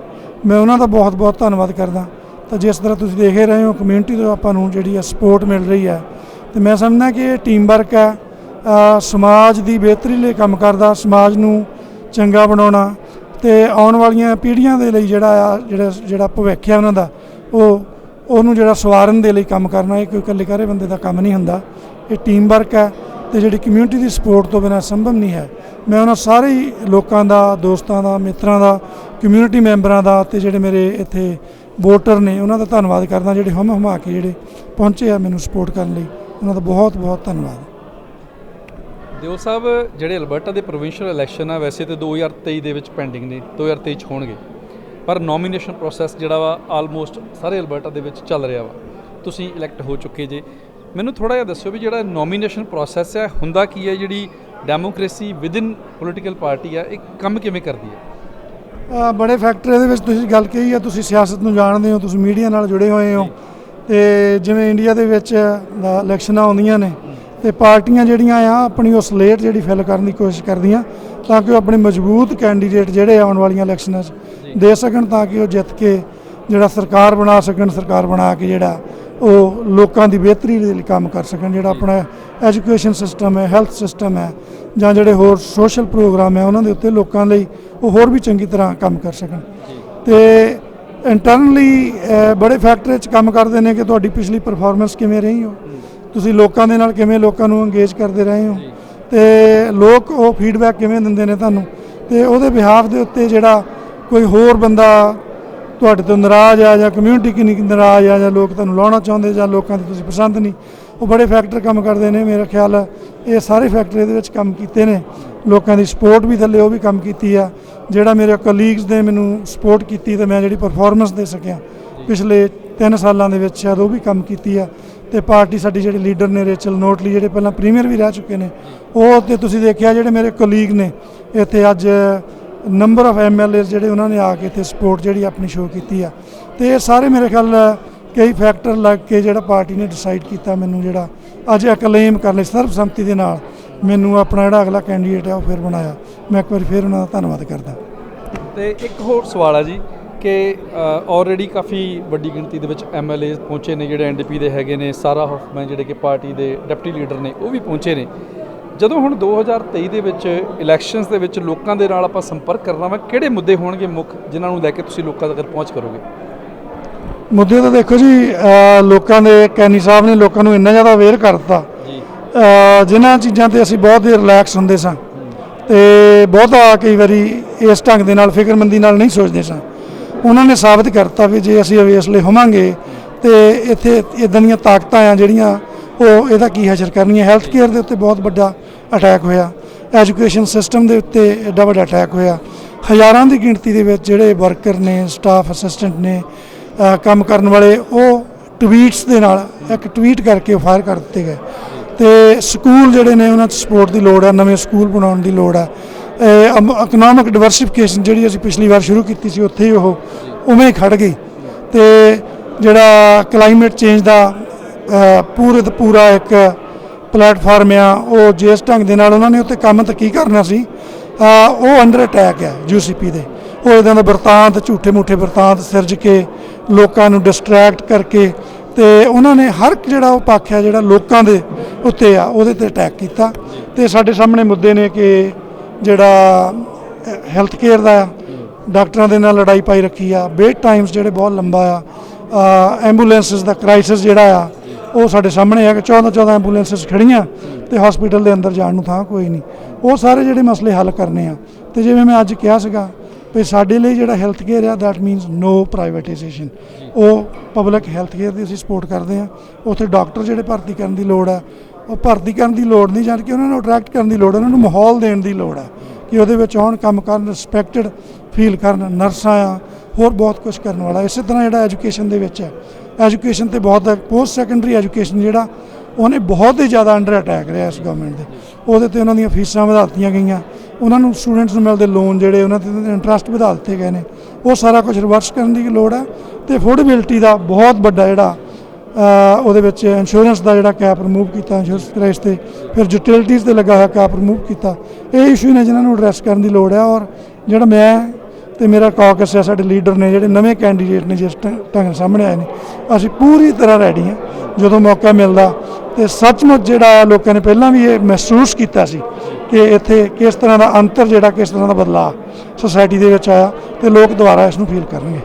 ਮੈਂ ਉਹਨਾਂ ਦਾ ਬਹੁਤ ਬਹੁਤ ਧੰਨਵਾਦ ਕਰਦਾ। ਤਾਂ ਜਿਸ ਤਰ੍ਹਾਂ ਤੁਸੀਂ ਦੇਖ ਹੀ ਰਹੇ ਹੋ ਕਮਿਊਨਿਟੀ ਤੋਂ ਆਪਾਂ ਨੂੰ ਜਿਹੜੀ ਆ ਸਪੋਰਟ ਮਿਲ ਰਹੀ ਹੈ, ਤੇ ਮੈਂ ਸਮਝਦਾ ਕਿ ਇਹ ਟੀਮ ਵਰਕ ਹੈ, ਸਮਾਜ ਦੀ ਬਿਹਤਰੀ ਲਈ ਕੰਮ ਕਰਦਾ, ਸਮਾਜ ਨੂੰ ਚੰਗਾ ਬਣਾਉਣਾ, ਤੇ ਆਉਣ ਵਾਲੀਆਂ ਪੀੜ੍ਹੀਆਂ ਦੇ ਲਈ ਜਿਹੜਾ ਭਵਿੱਖ ਹੈ ਉਹਨਾਂ ਦਾ ਉਹਨੂੰ ਜਿਹੜਾ ਸਵਾਰਨ ਦੇ ਲਈ ਕੰਮ ਕਰਨਾ। ਇਹ ਕੋਈ ਇਕੱਲੇ ਬੰਦੇ ਦਾ ਕੰਮ ਨਹੀਂ ਹੁੰਦਾ, ਇਹ ਟੀਮ ਵਰਕ ਹੈ, ਤੇ ਜਿਹੜੀ ਕਮਿਊਨਿਟੀ ਦੀ ਸਪੋਰਟ ਤੋਂ ਬਿਨਾਂ ਸੰਭਵ ਨਹੀਂ ਹੈ। ਮੈਂ ਉਹਨਾਂ ਸਾਰੇ ਹੀ ਲੋਕਾਂ ਦਾ, ਦੋਸਤਾਂ ਦਾ, ਮਿੱਤਰਾਂ ਦਾ, ਕਮਿਊਨਿਟੀ ਮੈਂਬਰਾਂ ਦਾ, ਤੇ ਜਿਹੜੇ ਮੇਰੇ ਇੱਥੇ ਵੋਟਰ ਨੇ ਉਹਨਾਂ ਦਾ ਧੰਨਵਾਦ ਕਰਦਾ, ਜਿਹੜੇ ਹਮਾ ਕੇ ਜਿਹੜੇ ਪਹੁੰਚੇ ਆ ਮੈਨੂੰ ਸਪੋਰਟ ਕਰਨ ਲਈ। ਉਹਨਾਂ ਦਾ ਬਹੁਤ ਬਹੁਤ ਧੰਨਵਾਦ। ਦਿਓਲ ਸਾਹਿਬ, ਜਿਹੜੇ ਅਲਬਰਟਾ ਦੇ ਪ੍ਰੋਵਿੰਸ਼ੀਅਲ ਇਲੈਕਸ਼ਨ ਆ ਵੈਸੇ ਤਾਂ 2023 ਦੇ ਵਿੱਚ ਪੈਂਡਿੰਗ ਨੇ, 2023 'ਚ ਹੋਣਗੇ, ਪਰ ਨੋਮੀਨੇਸ਼ਨ ਪ੍ਰੋਸੈਸ ਜਿਹੜਾ ਵਾ ਆਲਮੋਸਟ ਸਾਰੇ ਅਲਬਰਟਾ ਦੇ ਵਿੱਚ ਚੱਲ ਰਿਹਾ ਵਾ। ਤੁਸੀਂ ਇਲੈਕਟ ਹੋ ਚੁੱਕੇ ਜੇ, ਮੈਨੂੰ ਥੋੜ੍ਹਾ ਜਿਹਾ ਦੱਸਿਓ ਵੀ ਜਿਹੜਾ ਨੋਮੀਨੇਸ਼ਨ ਪ੍ਰੋਸੈਸ ਹੈ ਹੁੰਦਾ ਕੀ ਹੈ, ਜਿਹੜੀ ਡੈਮੋਕ੍ਰੇਸੀ ਵਿਦਿਨ ਪੋਲੀਟੀਕਲ ਪਾਰਟੀ ਆ ਇਹ ਕੰਮ ਕਿਵੇਂ ਕਰਦੀ ਹੈ? ਬੜੇ ਫੈਕਟਰ ਇਹਦੇ ਵਿੱਚ ਤੁਸੀਂ ਗੱਲ ਕਹੀ ਹੈ, ਤੁਸੀਂ ਸਿਆਸਤ ਨੂੰ ਜਾਣਦੇ ਹੋ, ਤੁਸੀਂ ਮੀਡੀਆ ਨਾਲ ਜੁੜੇ ਹੋਏ ਹੋ, ਤੇ ਜਿਵੇਂ ਇੰਡੀਆ ਦੇ ਵਿੱਚ ਇਲੈਕਸ਼ਨਾਂ ਆਉਂਦੀਆਂ ਨੇ ਤੇ ਪਾਰਟੀਆਂ ਜਿਹੜੀਆਂ ਆ ਆਪਣੀ ਉਹ ਸਲੇਟ ਜਿਹੜੀ ਫਿਲ ਕਰਨ ਦੀ ਕੋਸ਼ਿਸ਼ ਕਰਦੀਆਂ ਤਾਂ ਕਿ ਉਹ ਆਪਣੇ ਮਜ਼ਬੂਤ ਕੈਂਡੀਡੇਟ ਜਿਹੜੇ ਆਉਣ ਵਾਲੀਆਂ ਇਲੈਕਸ਼ਨਾਂ 'ਚ ਦੇ ਸਕਣ, ਤਾਂ ਕਿ ਉਹ ਜਿੱਤ ਕੇ ਜਿਹੜਾ ਸਰਕਾਰ ਬਣਾ ਸਕਣ, ਸਰਕਾਰ ਬਣਾ ਕੇ ਜਿਹੜਾ ਉਹ ਲੋਕਾਂ ਦੀ ਬਿਹਤਰੀ ਦੇ ਲਈ ਕੰਮ ਕਰ ਸਕਣ। ਜਿਹੜਾ ਆਪਣਾ ਐਜੂਕੇਸ਼ਨ ਸਿਸਟਮ ਹੈ, ਹੈਲਥ ਸਿਸਟਮ ਹੈ, ਜਾਂ ਜਿਹੜੇ ਹੋਰ ਸੋਸ਼ਲ ਪ੍ਰੋਗਰਾਮ ਹੈ ਉਹਨਾਂ ਦੇ ਉੱਤੇ ਲੋਕਾਂ ਲਈ ਉਹ ਹੋਰ ਵੀ ਚੰਗੀ ਤਰ੍ਹਾਂ ਕੰਮ ਕਰ ਸਕਣ। ਤੇ ਇੰਟਰਨਲੀ ਬੜੇ ਫੈਕਟਰੀ 'ਚ ਕੰਮ ਕਰਦੇ ਨੇ ਕਿ ਤੁਹਾਡੀ ਪਿਛਲੀ ਪਰਫਾਰਮੈਂਸ ਕਿਵੇਂ ਰਹੀ ਹੋ, ਤੁਸੀਂ ਲੋਕਾਂ ਦੇ ਨਾਲ ਕਿਵੇਂ ਲੋਕਾਂ ਨੂੰ ਇੰਗੇਜ ਕਰਦੇ ਰਹੇ ਹੋ, ਤੇ ਲੋਕ ਉਹ ਫੀਡਬੈਕ ਕਿਵੇਂ ਦਿੰਦੇ ਨੇ ਤੁਹਾਨੂੰ, ਤੇ ਉਹਦੇ ਬਿਹਾਫ ਦੇ ਉੱਤੇ ਜਿਹੜਾ ਕੋਈ ਹੋਰ ਬੰਦਾ ਤੁਹਾਡੇ ਤੋਂ ਨਾਰਾਜ਼ ਆ ਜਾਂ ਕਮਿਊਨਿਟੀ ਕਿੰਨੀ ਨਾਰਾਜ਼ ਆ ਜਾਂ ਲੋਕ ਤੁਹਾਨੂੰ ਲਾਉਣਾ ਚਾਹੁੰਦੇ ਜਾਂ ਲੋਕਾਂ ਦੀ ਤੁਸੀਂ ਪਸੰਦ ਨਹੀਂ, ਉਹ ਬੜੇ ਫੈਕਟਰ ਕੰਮ ਕਰਦੇ ਨੇ। ਮੇਰਾ ਖਿਆਲ ਇਹ ਸਾਰੇ ਫੈਕਟਰੀ ਦੇ ਵਿੱਚ ਕੰਮ ਕੀਤੇ ਨੇ, ਲੋਕਾਂ ਦੀ ਸਪੋਰਟ ਵੀ ਥੱਲੇ ਉਹ ਵੀ ਕੰਮ ਕੀਤੀ ਆ। ਜਿਹੜਾ ਮੇਰੇ ਕਲੀਗਸ ਨੇ ਮੈਨੂੰ ਸਪੋਰਟ ਕੀਤੀ ਤੇ ਮੈਂ ਜਿਹੜੀ ਪਰਫਾਰਮੈਂਸ ਦੇ ਸਕਿਆ ਪਿਛਲੇ 3 ਸਾਲਾਂ ਦੇ ਵਿੱਚ ਸ਼ਾਇਦ ਉਹ ਵੀ ਕੰਮ ਕੀਤੀ ਆ। ਤੇ ਪਾਰਟੀ ਸਾਡੀ ਜਿਹੜੇ ਲੀਡਰ ਨੇ ਰੇਚਲ ਨੋਟਲੀ ਜਿਹੜੇ ਪਹਿਲਾਂ ਪ੍ਰੀਮੀਅਰ ਵੀ ਰਹਿ ਚੁੱਕੇ ਨੇ, ਉਹ ਤੇ ਤੁਸੀਂ ਦੇਖਿਆ ਜਿਹੜੇ ਮੇਰੇ ਕਲੀਗ ਨੇ ਇੱਥੇ ਅੱਜ ਨੰਬਰ ਆਫ MLAs ਜਿਹੜੇ ਉਹਨਾਂ ਨੇ ਆ ਕੇ ਇੱਥੇ ਸਪੋਰਟ ਜਿਹੜੀ ਆਪਣੀ ਸ਼ੋਅ ਕੀਤੀ ਆ। ਤੇ ਇਹ ਸਾਰੇ ਮੇਰੇ ਖਿਆਲ ਕਈ ਫੈਕਟਰ ਲੱਗ ਕੇ ਜਿਹੜਾ ਪਾਰਟੀ ਨੇ ਡਿਸਾਈਡ ਕੀਤਾ ਮੈਨੂੰ ਜਿਹੜਾ ਅੱਜ ਅਕਲੇਮ ਕਰ ਲਈ ਸਰਬਸੰਮਤੀ ਦੇ ਨਾਲ ਮੈਨੂੰ ਆਪਣਾ ਜਿਹੜਾ ਅਗਲਾ ਕੈਂਡੀਡੇਟ ਹੈ ਉਹ ਫਿਰ ਬਣਾਇਆ। ਮੈਂ ਇੱਕ ਵਾਰੀ ਫਿਰ ਉਹਨਾਂ ਦਾ ਧੰਨਵਾਦ ਕਰਦਾ। ਤੇ ਇੱਕ ਹੋਰ ਸਵਾਲ ਹੈ ਜੀ ਕਿ ਆਲਰੇਡੀ ਕਾਫੀ ਵੱਡੀ ਗਿਣਤੀ ਦੇ ਵਿੱਚ MLA ਪਹੁੰਚੇ ਨੇ, ਜਿਹੜੇ NDP ਦੇ ਹੈਗੇ ਨੇ, ਸਾਰਾ ਹੌਫਮੈਨ ਜਿਹੜੇ ਕਿ ਪਾਰਟੀ ਦੇ ਡਿਪਟੀ ਲੀਡਰ ਨੇ ਉਹ ਵੀ ਪਹੁੰਚੇ ਨੇ। ਜਦੋਂ ਹੁਣ 2023 ਦੇ ਵਿੱਚ ਇਲੈਕਸ਼ਨਸ ਦੇ ਵਿੱਚ ਲੋਕਾਂ ਦੇ ਨਾਲ ਆਪਾਂ ਸੰਪਰਕ ਕਰਨਾ ਵਾ, ਕਿਹੜੇ ਮੁੱਦੇ ਹੋਣਗੇ ਮੁੱਖ ਜਿਨ੍ਹਾਂ ਨੂੰ ਲੈ ਕੇ ਤੁਸੀਂ ਲੋਕਾਂ ਤੱਕ ਪਹੁੰਚ ਕਰੋਗੇ? ਮੁੱਦੇ ਤਾਂ ਦੇਖੋ ਜੀ, ਲੋਕਾਂ ਦੇ ਕੈਨੀ ਸਾਹਿਬ ਨੇ ਲੋਕਾਂ ਨੂੰ ਇੰਨਾ ਜ਼ਿਆਦਾ ਅਵੇਅਰ ਕਰਤਾ ਜੀ, ਜਿਨ੍ਹਾਂ ਚੀਜ਼ਾਂ ਤੇ ਅਸੀਂ ਬਹੁਤ ਹੀ ਰਿਲੈਕਸ ਹੁੰਦੇ ਸਾਂ ਤੇ ਬਹੁਤਾ ਕਈ ਵਾਰੀ ਇਸ ਢੰਗ ਦੇ ਨਾਲ ਫਿਕਰਮੰਦੀ ਨਾਲ ਨਹੀਂ ਸੋਚਦੇ ਸਾਂ, ਉਹਨਾਂ ਨੇ ਸਾਬਤ ਕਰਤਾ ਵੀ ਜੇ ਅਸੀਂ ਅਵੇਸਲੇ ਹੋਵਾਂਗੇ ਤੇ ਇੱਥੇ ਇੱਦਾਂ ਦੀਆਂ ਤਾਕਤਾਂ ਆ ਜਿਹੜੀਆਂ ਉਹ ਇਹਦਾ ਕੀ ਹਸ਼ਰ ਕਰਨੀਆਂ। ਹੈਲਥ ਕੇਅਰ ਦੇ ਉੱਤੇ ਬਹੁਤ ਵੱਡਾ ਅਟੈਕ ਹੋਇਆ, ਐਜੂਕੇਸ਼ਨ ਸਿਸਟਮ ਦੇ ਉੱਤੇ ਐਡਾ ਵੱਡਾ ਅਟੈਕ ਹੋਇਆ, ਹਜ਼ਾਰਾਂ ਦੀ ਗਿਣਤੀ ਦੇ ਵਿੱਚ ਜਿਹੜੇ ਵਰਕਰ ਨੇ, ਸਟਾਫ ਅਸਿਸਟੈਂਟ ਨੇ, ਕੰਮ ਕਰਨ ਵਾਲੇ, ਉਹ ਟਵੀਟਸ ਦੇ ਨਾਲ ਇੱਕ ਟਵੀਟ ਕਰਕੇ ਫਾਇਰ ਕਰ ਦਿੱਤੇ ਗਏ। ਤੇ ਸਕੂਲ ਜਿਹੜੇ ਨੇ ਉਹਨਾਂ 'ਚ ਸਪੋਰਟ ਦੀ ਲੋੜ ਹੈ, ਨਵੇਂ ਸਕੂਲ ਬਣਾਉਣ ਦੀ ਲੋੜ ਹੈ। ਇਕਨੋਮਿਕ ਡਿਵਰਸੀਫਿਕੇਸ਼ਨ ਜਿਹੜੀ ਅਸੀਂ ਪਿਛਲੀ ਵਾਰ ਸ਼ੁਰੂ ਕੀਤੀ ਸੀ ਉੱਥੇ ਹੀ ਉਹ ਉਵੇਂ ਹੀ ਖੜ੍ਹ ਗਈ। ਤੇ ਜਿਹੜਾ ਕਲਾਈਮੇਟ ਚੇਂਜ ਦਾ ਪੂਰਾ ਇੱਕ ਪਲੇਟਫਾਰਮ ਆ, ਉਹ ਜਿਸ ਢੰਗ ਦੇ ਨਾਲ ਉਹਨਾਂ ਨੇ ਉੱਤੇ ਕੰਮ ਤਾਂ ਕੀ ਕਰਨਾ ਸੀ, ਉਹ ਅੰਡਰ ਅਟੈਕ ਹੈ UCP ਦੇ। ਉਹ ਇੱਦਾਂ ਦਾ ਵਰਤਾਂਤ, ਝੂਠੇ ਮੂਠੇ ਵਰਤਾਂਤ ਸਿਰਜ ਕੇ ਲੋਕਾਂ ਨੂੰ ਡਿਸਟਰੈਕਟ ਕਰਕੇ ਤੇ ਉਹਨਾਂ ਨੇ ਹਰ ਜਿਹੜਾ ਉਹ ਪੱਖ ਹੈ ਜਿਹੜਾ ਲੋਕਾਂ ਦੇ ਉੱਤੇ ਆ ਉਹਦੇ ਤੇ ਅਟੈਕ ਕੀਤਾ। ਤੇ ਸਾਡੇ ਸਾਹਮਣੇ ਮੁੱਦੇ ਨੇ ਕਿ ਜਿਹੜਾ ਹੈਲਥ ਕੇਅਰ ਦਾ ਡਾਕਟਰਾਂ ਦੇ ਨਾਲ ਲੜਾਈ ਪਾਈ ਰੱਖੀ ਆ, ਵੇਟ ਟਾਈਮਸ ਜਿਹੜੇ ਬਹੁਤ ਲੰਬਾ ਆ, ਐਂਬੂਲੈਂਸਿਸ ਦਾ ਕ੍ਰਾਈਸਿਸ ਜਿਹੜਾ ਆ ਉਹ ਸਾਡੇ ਸਾਹਮਣੇ ਆ ਕਿ 14 ਐਂਬੂਲੈਂਸਿਸ ਖੜੀਆਂ ਤੇ ਹਸਪੀਟਲ ਦੇ ਅੰਦਰ ਜਾਣ ਨੂੰ ਥਾਂ ਕੋਈ ਨਹੀਂ। ਉਹ ਸਾਰੇ ਜਿਹੜੇ ਮਸਲੇ ਹੱਲ ਕਰਨੇ ਆ। ਤੇ ਜਿਵੇਂ ਮੈਂ ਅੱਜ ਕਿਹਾ ਸੀਗਾ ਵੀ ਸਾਡੇ ਲਈ ਜਿਹੜਾ ਹੈਲਥ ਕੇਅਰ ਆ ਦੈਟ ਮੀਨਸ ਨੋ ਪ੍ਰਾਈਵੇਟਾਈਜੇਸ਼ਨ, ਉਹ ਪਬਲਿਕ ਹੈਲਥ ਕੇਅਰ ਦੀ ਅਸੀਂ ਸਪੋਰਟ ਕਰਦੇ ਹਾਂ। ਉੱਥੇ ਡਾਕਟਰ ਜਿਹੜੇ ਭਰਤੀ ਕਰਨ ਦੀ ਲੋੜ ਆ, ਉਹ ਭਰਤੀ ਕਰਨ ਦੀ ਲੋੜ ਨਹੀਂ, ਜਾਣੀ ਕਿ ਉਹਨਾਂ ਨੂੰ ਅਟਰੈਕਟ ਕਰਨ ਦੀ ਲੋੜ, ਉਹਨਾਂ ਨੂੰ ਮਾਹੌਲ ਦੇਣ ਦੀ ਲੋੜ ਆ ਕਿ ਉਹਦੇ ਵਿੱਚ ਆਉਣ, ਕੰਮ ਕਰਨ, ਰਿਸਪੈਕਟਡ ਫੀਲ ਕਰਨ। ਨਰਸਾਂ ਆ, ਹੋਰ ਬਹੁਤ ਕੁਝ ਕਰਨ ਵਾਲਾ। ਇਸੇ ਤਰ੍ਹਾਂ ਜਿਹੜਾ ਐਜੂਕੇਸ਼ਨ ਦੇ ਵਿੱਚ ਹੈ, ਐਜੂਕੇਸ਼ਨ ਤੇ ਬਹੁਤ ਪੋਸਟ ਸੈਕੰਡਰੀ ਐਜੂਕੇਸ਼ਨ ਜਿਹੜਾ ਉਹਨੇ ਬਹੁਤ ਹੀ ਜ਼ਿਆਦਾ ਅੰਡਰ ਅਟੈਕ ਰਿਹਾ ਇਸ ਗਵਰਨਮੈਂਟ ਦੇ। ਉਹਦੇ ਤੇ ਉਹਨਾਂ ਦੀਆਂ ਫੀਸਾਂ ਵਧਾ ਦਿੱਤੀਆਂ ਗਈਆਂ, ਉਹਨਾਂ ਨੂੰ ਸਟੂਡੈਂਟਸ ਨੂੰ ਮਿਲਦੇ ਲੋਨ ਜਿਹੜੇ ਉਹਨਾਂ ਦੇ ਇੰਟਰਸਟ ਵਧਾ ਦਿੱਤੇ ਗਏ ਨੇ। ਉਹ ਸਾਰਾ ਕੁਝ ਰਿਵਰਸ ਕਰਨ ਦੀ ਲੋੜ ਹੈ। ਤੇ ਅਫੋਰਡੇਬਿਲਟੀ ਦਾ ਬਹੁਤ ਵੱਡਾ ਜਿਹੜਾ ਉਹਦੇ ਵਿੱਚ ਇੰਸ਼ੋਰੈਂਸ ਦਾ ਜਿਹੜਾ ਕੈਪ ਰਿਮੂਵ ਕੀਤਾ, ਇੰਸ਼ੋਰੈਂਸ ਪ੍ਰਾਈਸ ਤੇ ਫਿਰ ਯੂਟਿਲਿਟੀਜ਼ ਤੇ ਲੱਗਾ ਹੋਇਆ ਕੈਪ ਰਿਮੂਵ ਕੀਤਾ। ਇਹ ਇਸ਼ੂ ਨੇ ਜਿਨ੍ਹਾਂ ਨੂੰ ਐਡਰੈਸ ਕਰਨ ਦੀ ਲੋੜ ਹੈ। ਔਰ ਜਿਹੜਾ ਮੈਂ ਤੇ ਮੇਰਾ ਕਾਕਸ ਹੈ, ਸਾਡੇ ਲੀਡਰ ਨੇ, ਜਿਹੜੇ ਨਵੇਂ ਕੈਂਡੀਡੇਟ ਨੇ ਜਿਸ ਢੰਗ ਸਾਹਮਣੇ ਆਏ ਨੇ, ਅਸੀਂ ਪੂਰੀ ਤਰ੍ਹਾਂ ਰੈਡੀ ਹਾਂ ਜਦੋਂ ਮੌਕਾ ਮਿਲਦਾ। ਤੇ ਸੱਚਮੁੱਚ ਜਿਹੜਾ ਲੋਕਾਂ ਨੇ ਪਹਿਲਾਂ ਵੀ ਇਹ ਮਹਿਸੂਸ ਕੀਤਾ ਸੀ ਕਿ ਇੱਥੇ ਕਿਸ ਤਰ੍ਹਾਂ ਦਾ ਅੰਤਰ, ਜਿਹੜਾ ਕਿਸ ਤਰ੍ਹਾਂ ਦਾ ਬਦਲਾਅ ਸੋਸਾਇਟੀ ਦੇ ਵਿੱਚ ਆਇਆ, ਤੇ ਲੋਕ ਦੁਬਾਰਾ ਇਸ ਨੂੰ ਫੀਲ ਕਰਨਗੇ।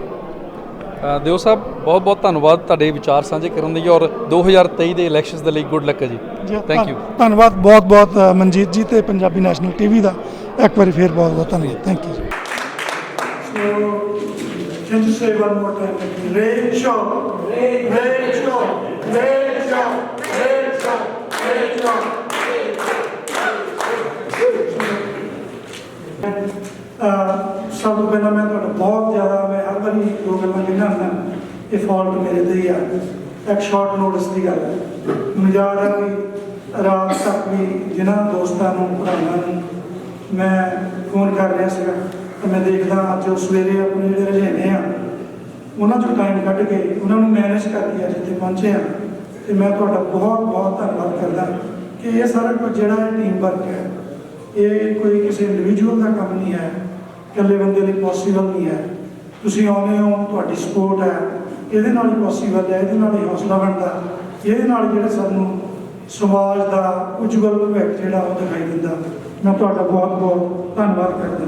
ਦਿਓ ਸਾਹਿਬ, ਬਹੁਤ ਬਹੁਤ ਧੰਨਵਾਦ ਤੁਹਾਡੇ ਵਿਚਾਰ ਸਾਂਝੇ ਕਰਨ ਲਈ, ਔਰ 2023 ਦੇ ਇਲੈਕਸ਼ਨਸ ਦੇ ਲਈ ਗੁੱਡ ਲੱਕ ਹੈ ਜੀ। Thank you. ਧੰਨਵਾਦ ਬਹੁਤ ਬਹੁਤ ਮਨਜੀਤ ਜੀ ਤੇ ਪੰਜਾਬੀ ਨੈਸ਼ਨਲ TV ਦਾ ਇੱਕ ਵਾਰੀ ਫੇਰ ਬਹੁਤ ਬਹੁਤ ਧੰਨਵਾਦ। Thank you. Can you say one more time? Rachel, Rachel, Rachel, Rachel, Rachel. ਸਭ ਤੋਂ ਪਹਿਲਾਂ ਮੈਂ ਤੁਹਾਡਾ ਬਹੁਤ ਜ਼ਿਆਦਾ, ਮੈਂ ਹਰ ਵਾਰੀ ਦੋ ਗੱਲਾਂ ਕਹਿੰਦਾ ਹੁੰਦਾ, ਇਹ ਫਾਲਟ ਮੇਰੇ ਤੇ ਹੀ ਆ। ਇੱਕ ਸ਼ਾਰਟ ਨੋਟਿਸ ਦੀ ਗੱਲ ਹੈ। ਮੈਨੂੰ ਯਾਦ ਹੈ ਕਿ ਰਾਤ ਤੱਕ ਵੀ ਜਿਨ੍ਹਾਂ ਦੋਸਤਾਂ ਨੂੰ, ਭਰਾਵਾਂ ਨੂੰ ਮੈਂ ਫੋਨ ਕਰ ਰਿਹਾ ਸੀਗਾ, ਤਾਂ ਮੈਂ ਦੇਖਦਾ ਅੱਜ ਉਹ ਸਵੇਰੇ ਆਪਣੇ ਜਿਹੜੇ ਰੁਝੇਵੇਂ ਆ ਉਹਨਾਂ 'ਚੋਂ ਟਾਈਮ ਕੱਢ ਕੇ ਉਹਨਾਂ ਨੂੰ ਮੈਨੇਜ ਕਰਕੇ ਅੱਜ ਇੱਥੇ ਪਹੁੰਚੇ ਆ। ਅਤੇ ਮੈਂ ਤੁਹਾਡਾ ਬਹੁਤ ਬਹੁਤ ਧੰਨਵਾਦ ਕਰਦਾ ਕਿ ਇਹ ਸਾਰਾ ਕੁਝ ਜਿਹੜਾ ਟੀਮ ਵਰਕ ਹੈ, ਇਹ ਕੋਈ ਕਿਸੇ ਇੰਡੀਵਿਜੂਅਲ ਦਾ ਕੰਮ ਨਹੀਂ ਹੈ, ਇਕੱਲੇ ਬੰਦੇ ਲਈ ਪੋਸੀਬਲ ਨਹੀਂ ਹੈ। ਤੁਸੀਂ ਆਉਂਦੇ ਹੋ, ਤੁਹਾਡੀ ਸਪੋਰਟ ਹੈ, ਇਹਦੇ ਨਾਲ ਹੀ ਪੋਸੀਬਲ ਹੈ, ਇਹਦੇ ਨਾਲ ਹੀ ਹੌਸਲਾ ਬਣਦਾ, ਇਹਦੇ ਨਾਲ ਜਿਹੜਾ ਸਾਨੂੰ ਸਮਾਜ ਦਾ ਉਜਵਲ ਭਵਿੱਖ ਜਿਹੜਾ ਉਹ ਦਿਖਾਈ ਦਿੰਦਾ। ਮੈਂ ਤੁਹਾਡਾ ਬਹੁਤ ਬਹੁਤ ਧੰਨਵਾਦ ਕਰਦਾ।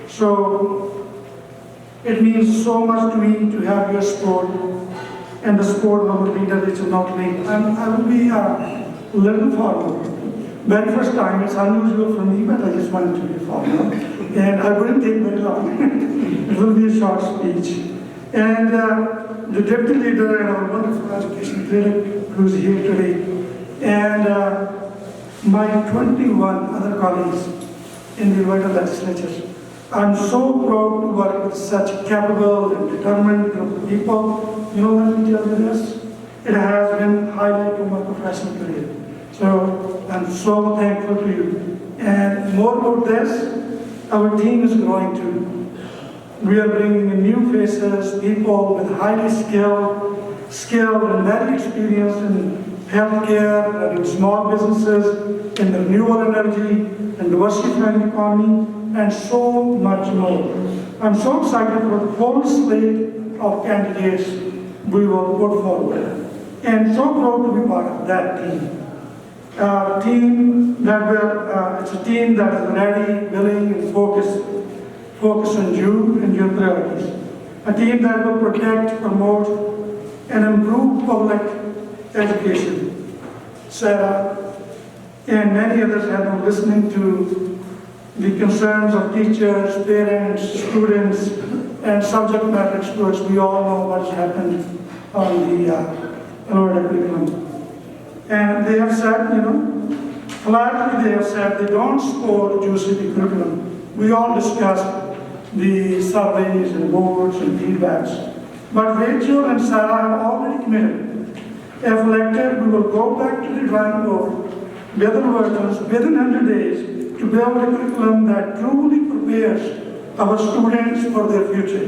ਸੋ It means so much to me to have your support and the support of our leader, Rachel Notley. And I will be a little formal. Very first time, it's unusual for me, but I just wanted to be formal. And I wouldn't take very long. It will be a short speech. And the deputy leader and our wonderful education critic who's here today, and my 21 other colleagues in the Alberta legislature. I'm so proud to work with such capable and determined group of people. You know, let me tell you this, it has been highlight of my professional career. So I'm so thankful to you. And more about this, our team is growing too. We are bringing in new faces, people with highly skilled and very experienced in healthcare, and in small businesses, in renewable energy, and diversifying economy, and so much more. I'm so excited for the full slate of candidates we will put forward, and so proud to be part of that team. It's a team that is ready, willing, and focused on you and your priorities. A team that will protect, promote, and improve public education. Sarah and many others have been listening to the concerns of teachers, parents, students, and subject matter experts. We all know what's happened on the Alberta curriculum. And they have said, flatly they have said they don't support UCP curriculum. We all discussed the surveys and boards and feedbacks. But Rachel and Sarah have already committed. If elected, we will go back to the drawing board with Albertans within 100 days to build a curriculum that truly prepares our students for their future.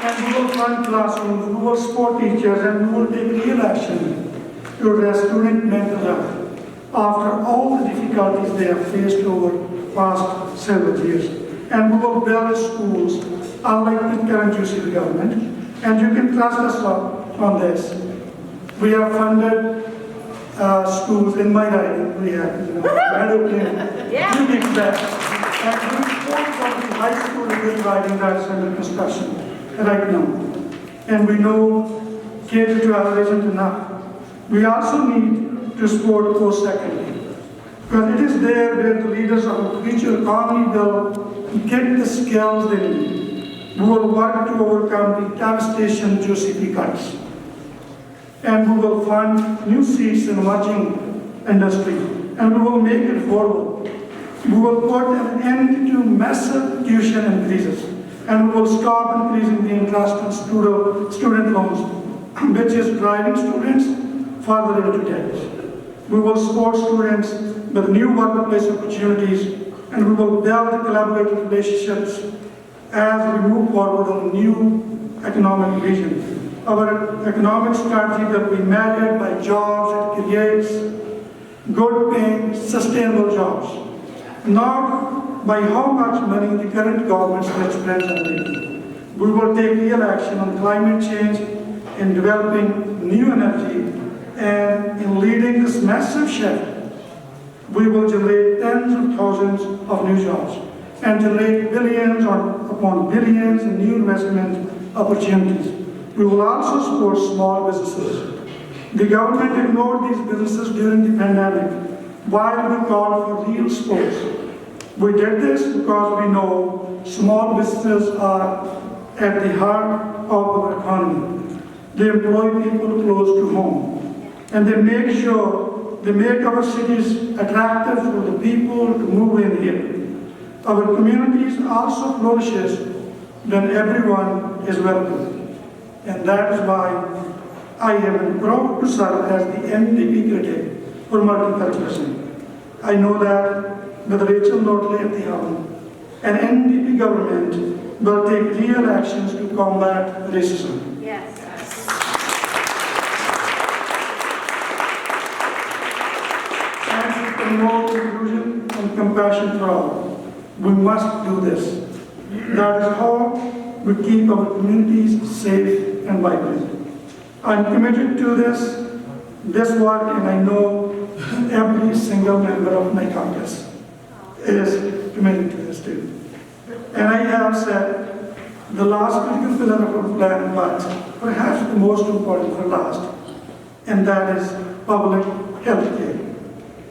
And we will fund classrooms, we will support teachers, and we will take real action to address student mental health after all the difficulties they have faced over past several years. And we will build schools unlike the current UCP government, and you can trust us on this. We have funded schools in my riding. We have, Meadow Plain, Unique Best, and we have the high school in this riding that is under construction right now. And we know K-12 isn't enough. We also need to support post-secondary, because it is there where the leaders of the future economy will get the skills they need. We will work to overcome the devastation UCP cuts. And we will fund new seats in emerging industry. And we will make it affordable. We will put an end to massive tuition increases. And we will stop increasing the interest on student loans, which is driving students further into debt. We will support students with new workplace opportunities, and we will build collaborative relationships as we move forward on a new economic vision. Our economic strategy will be married by jobs that creates good paying, sustainable jobs, not by how much money the current government's rich friends are making. We will take real action on climate change, in developing new energy, and in leading this massive shift. We will generate tens of thousands of new jobs and generate billions upon billions in new investment opportunities. We will also support small businesses. The government ignored these businesses during the pandemic while we called for real support. We did this because we know small businesses are at the heart of our economy. They employ people close to home, and they make our cities attractive for the people to move in here. Our communities also flourishes when everyone is welcome. And that is why I am proud to serve as the NDP critic for multiculturalism. I know that with Rachel Notley at the helm, an NDP government will take real actions to combat racism. Yes. And to promote inclusion and compassion for all. We must do this. That is how we keep our communities safe and vibrant. I'm committed to this work, and I know every single member of my caucus. is committed to this too. And I have said the last critical pillar of our plan, but perhaps the most important for last, and that is public health care.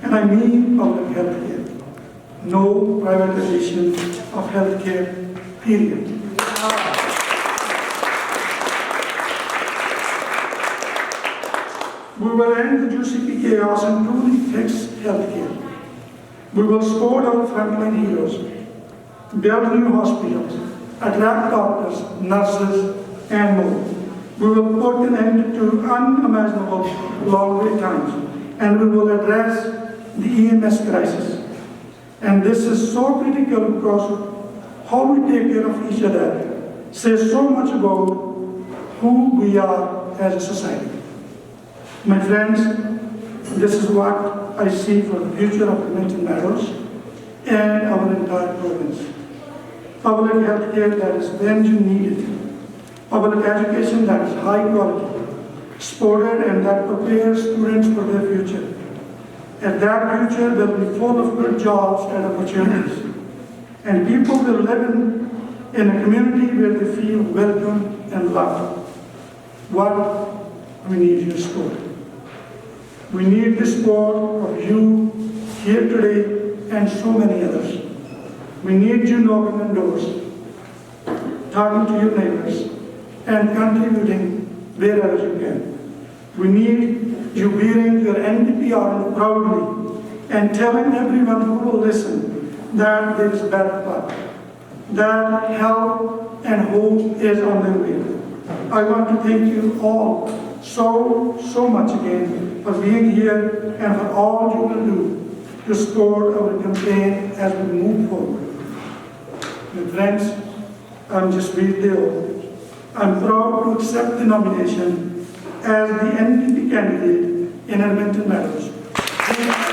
And I mean public health care. No privatization of health care, period. We will end the juicy chaos and truly fix healthcare. We will support our frontline heroes, build new hospitals, attract doctors, nurses, and more. We will put an end to unimaginable long wait times, and we will address the EMS crisis. And this is so critical because how we take care of each other says so much about who we are as a society. My friends, this is what I see for the future of Edmonton Meadows and our entire province. Public health care that is when you need it. Public education that is high quality, supported and that prepares students for their future. And that future will be full of good jobs and opportunities. And people will live in a community where they feel welcome and loved. What we need your support. We need the support of you here today and so many others. We need you knocking on doors, talking to your neighbors, and contributing wherever you can. We need you wearing your NDPR proudly and telling everyone who will listen that there is a better path, that help and hope is on their way. I want to thank you all so much again for being here and for all you will do to support our campaign as we move forward. My friends, I'm Jaspreet Deo. I'm proud to accept the nomination as the NDP candidate in Edmonton Meadows.